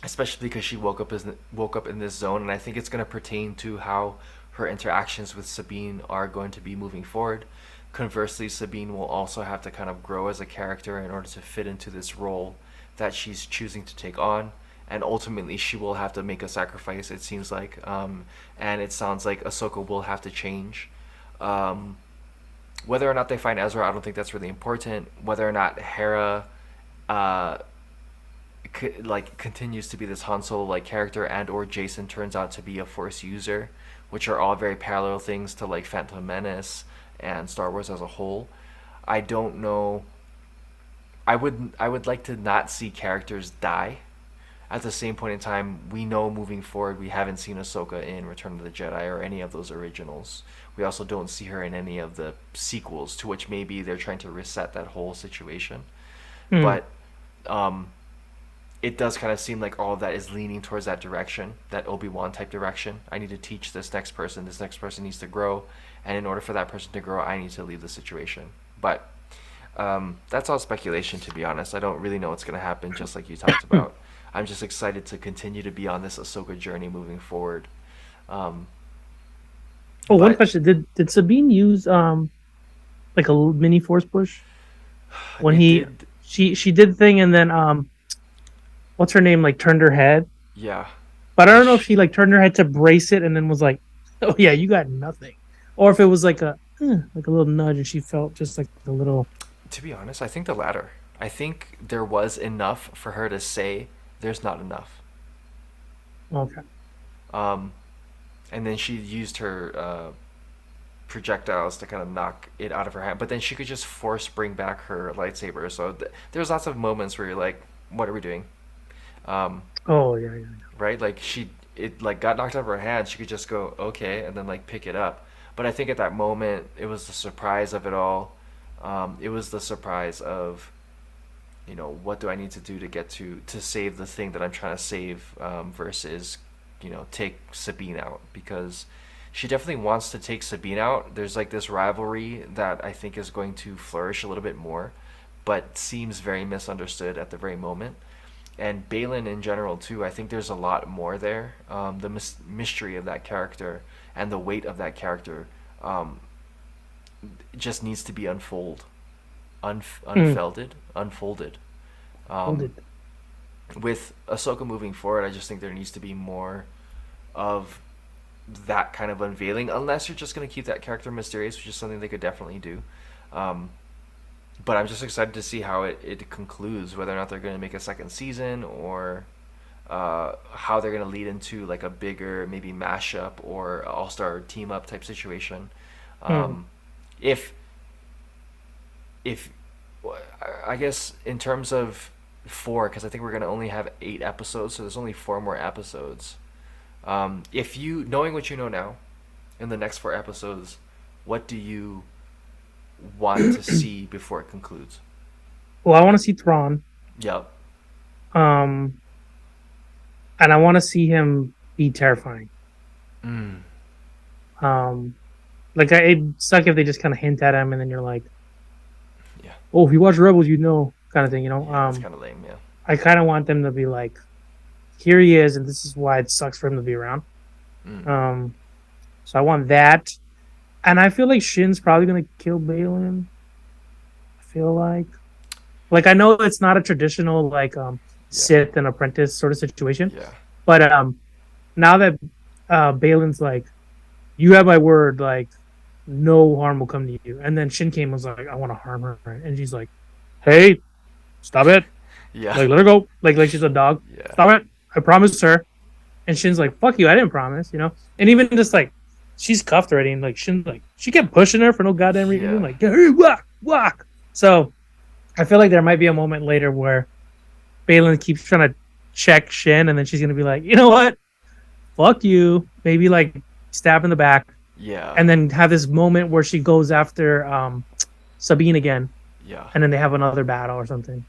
Especially because she woke up in this zone, and I think it's going to pertain to how her interactions with Sabine are going to be moving forward. Conversely, Sabine will also have to kind of grow as a character in order to fit into this role that she's choosing to take on, and ultimately she will have to make a sacrifice. It seems like, and it sounds like Ahsoka will have to change. Um, Whether or not they find Ezra, I don't think that's really important. Whether or not Hera uh, like continues to be this Han Solo like character, and or Jason turns out to be a Force user, which are all very parallel things to like Phantom Menace and Star Wars as a whole. I don't know. I would like to not see characters die. At the same point in time, we know moving forward we haven't seen Ahsoka in Return of the Jedi or any of those originals. We also don't see her in any of the sequels, to which maybe they're trying to reset that whole situation. Hmm. But um, it does kind of seem like all of that is leaning towards that direction, that Obi-Wan type direction. I need to teach this next person. This next person needs to grow, and in order for that person to grow, I need to leave the situation. But that's all speculation, to be honest. I don't really know what's going to happen, just like you talked about. I'm just excited to continue to be on this Ahsoka journey moving forward. Um, Oh, one but question: Did Sabine use like a mini force push when it he did, she did the thing and then what's her name like turned her head, yeah. but I And don't know if she like turned her head to brace it and then was like, "Oh yeah, you got nothing," or if it was like like a little nudge and she felt just like a little. to be honest, I think the latter. I think there was enough for her to say, "There's not enough." Okay. Um, and then she used her projectiles to kind of knock it out of her hand. But then she could just force bring back her lightsaber. So there's lots of moments where you're like, "What are we doing?" Um, Oh yeah, yeah. right? Like it like got knocked out of her hand. She could just go, "Okay," and then like pick it up. But I think at that moment, it was the surprise of it all. It was the surprise of, what do I need to do to get to save the thing that I'm trying to save, versus, take Sabine out, because she definitely wants to take Sabine out. There's like this rivalry that I think is going to flourish a little bit more, but seems very misunderstood at the very moment. And Balin in general too. I think there's a lot more there. The mystery of that character and the weight of that character um, just needs to be Mm, unfolded. hold Um, it. with Ahsoka moving forward, I just think there needs to be more of that kind of unveiling, unless you're just going to keep that character mysterious, which is something they could definitely do. Um, but I'm just excited to see how it concludes, whether or not they're going to make a second season, or how they're going to lead into like a bigger maybe mashup or all star team up type situation. Mm. Um, if if I guess in terms of four, because I think we're gonna only have 8 episodes, so there's only 4 more episodes. If you knowing what you know now, in the next 4 episodes, what do you want to see before it concludes? Well, I want to see Thrawn, Yep. um, and I want to see him be terrifying. Mm. Um, like it'd suck if they just kind of hint at him and then you're like, Yeah. oh, if you watch Rebels, you know, kind of thing. Yeah, that's kind of lame. Yeah. I kind of want them to be like, here he is, and this is why it sucks for him to be around. Mm. Um, so I want that, and I feel like Shin's probably gonna kill Balin. I feel like I know it's not a traditional like Yeah. Sith and apprentice sort of situation, Yeah. but now that Balin's like, you have my word, like no harm will come to you, and then Shin came and was like, I want to harm her, and she's like, hey, stop it, Yeah. like let her go, like she's a dog, Yeah. stop it, I promised her. And Shin's like, fuck you, I didn't promise, And even just like, she's cuffed already. And like, Shin's like, she kept pushing her for no goddamn reason. Yeah. Like, hey, whack, whack. So I feel like there might be a moment later where Balin keeps trying to check Shin. And then she's going to be like, you know what? Fuck you. Maybe like stab in the back. Yeah. And then have this moment where she goes after Sabine again. Yeah. And then they have another battle or something.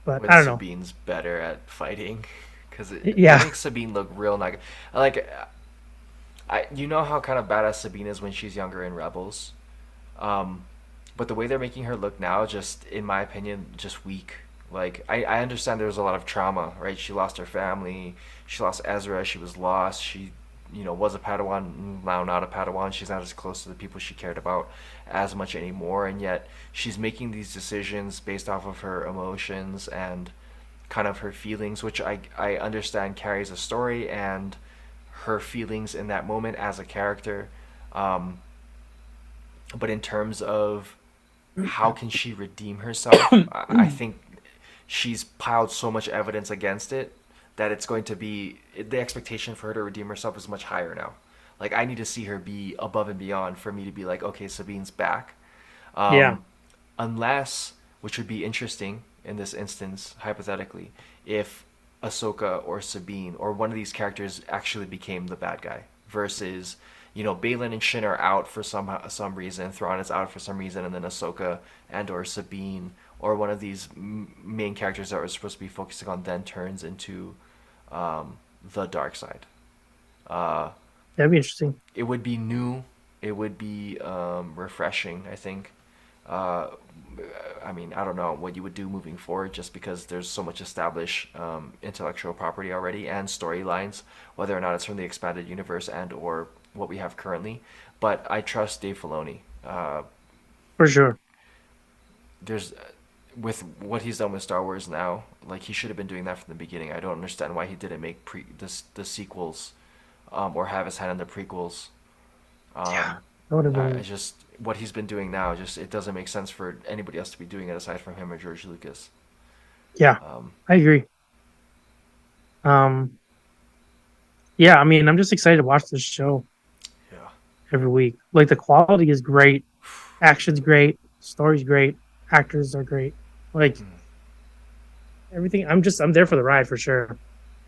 But When I don't know. Sabine's better at fighting, because it Yeah. makes Sabine look real not good. Like, you know how kind of badass Sabine is when she's younger in Rebels, um, but the way they're making her look now, just in my opinion, just weak. Like, I understand there was a lot of trauma, right? She lost her family, she lost Ezra, she was lost, she, was a Padawan, now not a Padawan. She's not as close to the people she cared about as much anymore, and yet she's making these decisions based off of her emotions and kind of her feelings, which I understand carries a story and her feelings in that moment as a character. Um, but in terms of how can she redeem herself, I think she's piled so much evidence against it that it's going to be the expectation for her to redeem herself is much higher now. Like I need to see her be above and beyond for me to be like, okay, Sabine's back. Yeah. Um, unless, which would be interesting in this instance, hypothetically, if Ahsoka or Sabine or one of these characters actually became the bad guy versus, Balin and Shin are out for some reason, Thrawn is out for some reason, and then Ahsoka and or Sabine or one of these main characters that we're supposed to be focusing on then turns into the dark side. Uh, That'd be interesting. it would be new. It would be refreshing, I think. Uh, I mean, I don't know what you would do moving forward just because there's so much established intellectual property already and storylines, whether or not it's from the expanded universe and or what we have currently. But I trust Dave Filoni. For sure. There's with what he's done with Star Wars now, like he should have been doing that from the beginning. I don't understand why he didn't make the sequels or have his hand in the prequels. Yeah. Um, That would have I been. just what he's been doing now, just it doesn't make sense for anybody else to be doing it aside from him or George Lucas. Yeah, Um, I agree. Um, yeah, I mean, I'm just excited to watch this show yeah. every week. Like the quality is great, action's great, story's great, actors are great. Like Mm, everything, I'm there for the ride for sure.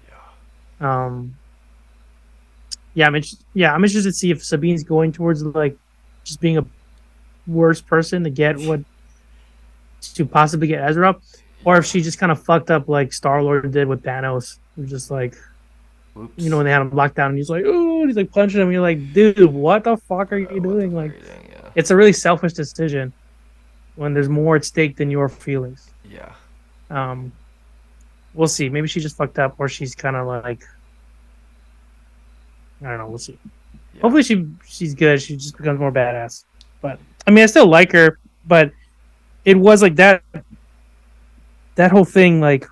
yeah. Um, yeah, I'm interested to see if Sabine's going towards like just being a worse person to get what to possibly get Ezra, or if Yeah. she just kind of fucked up like Star Lord did with Thanos, just like Oops. when they had him locked down and he's like, oh, he's like punching him. And you're like, dude, what the fuck are you What the doing? fuck Like, are you doing? Yeah. it's a really selfish decision when there's more at stake than your feelings. Yeah. Um, we'll see. Maybe she just fucked up, or she's kind of like, I don't know. We'll see. Yeah. Hopefully, she's good. She just becomes more badass. But I mean, I still like her. But it was like that whole thing, like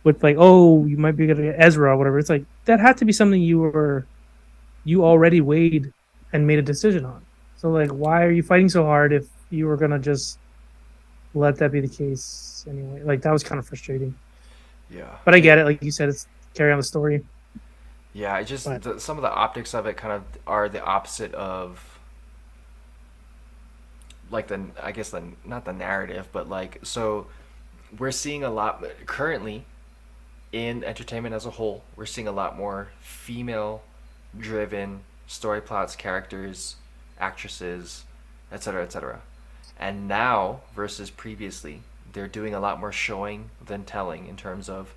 with like, oh, you might be gonna get Ezra or whatever. It's like that had to be something you already weighed and made a decision on. So like, why are you fighting so hard if you were gonna just let that be the case anyway? Like that was kind of frustrating. Yeah. But I get it. Like you said, it's carry on the story. Yeah. I just But some of the optics of it kind of are the opposite of like the I guess the not the narrative, but like so we're seeing a lot currently in entertainment as a whole. We're seeing a lot more female driven story plots, characters, actresses, etc., etc. And now versus previously, they're doing a lot more showing than telling in terms of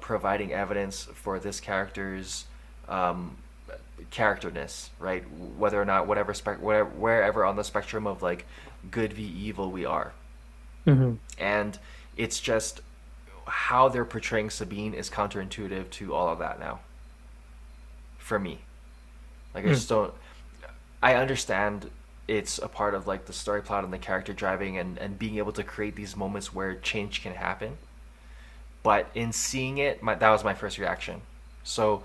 providing evidence for this character's um, characterness, right? Whether or not whatever wherever on the spectrum of like good v evil we are, Hmm. And it's just how they're portraying Sabine is counterintuitive to all of that now. For me, like I just don't. I understand it's a part of like the story plot and the character driving and being able to create these moments where change can happen. But in seeing it, that was my first reaction. So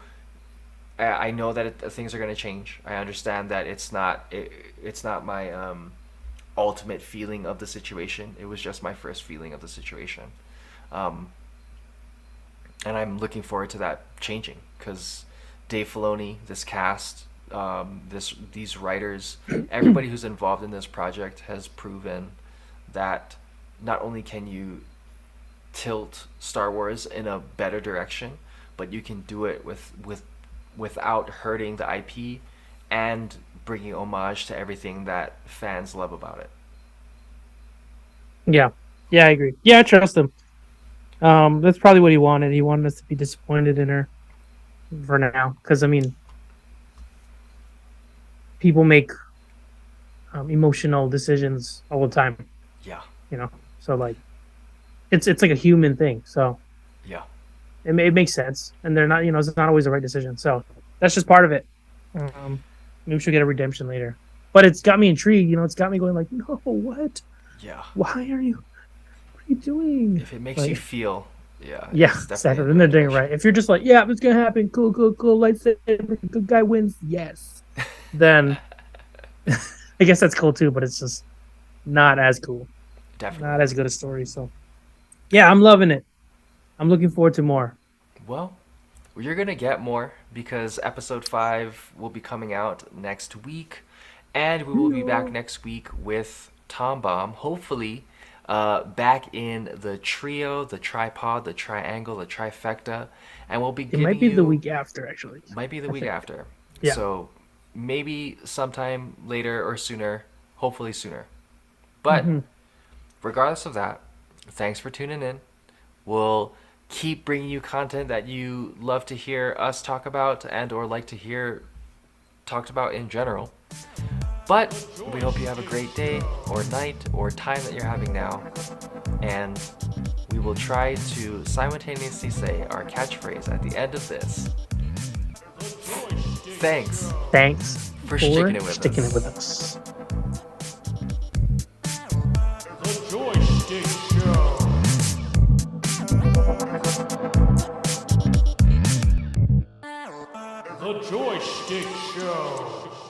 I know that things are going to change. I understand that it's not my ultimate feeling of the situation. It was just my first feeling of the situation, um, and I'm looking forward to that changing because Dave Filoni, this cast, these writers, everybody who's involved in this project has proven that not only can you tilt Star Wars in a better direction, but you can do it without hurting the IP and bringing homage to everything that fans love about it. Yeah, yeah, I agree. Yeah, I trust him. That's probably what he wanted. He wanted us to be disappointed in her for now, because I mean, people make emotional decisions all the time, Yeah, you know. So like, it's like a human thing. So yeah, it makes sense, and they're not, it's not always the right decision. So that's just part of it. Maybe she'll get a redemption later, but it's got me intrigued. It's got me going like, no, what? yeah. Why are you? What are you doing? If it makes you Like, feel, yeah, yeah, it's definitely exactly. in Then the they're right doing it direction. right. If you're just like, yeah, it's gonna happen, cool, cool, cool, lightsaber, good guy wins, yes. Then I guess that's cool too, but it's just not as cool, Definitely not as not. good a story. So yeah, I'm loving it. I'm looking forward to more. Well, you're gonna get more because episode 5 will be coming out next week, and we will be back No. next week with Tom Bomb. Hopefully, back in the trio, the tripod, the triangle, the trifecta, and we'll be It might giving be the you week after, actually. might be the I week think. after. Yeah. So maybe sometime later or sooner. Hopefully sooner. But Hmm. regardless of that, thanks for tuning in. We'll keep bringing you content that you love to hear us talk about and or like to hear talked about in general. But we hope you have a great day or night or time that you're having now. And we will try to simultaneously say our catchphrase at the end of this. Thanks Thanks for for sticking it with sticking it with us. us. The Joy Schtick Show. The Joy Schtick Show.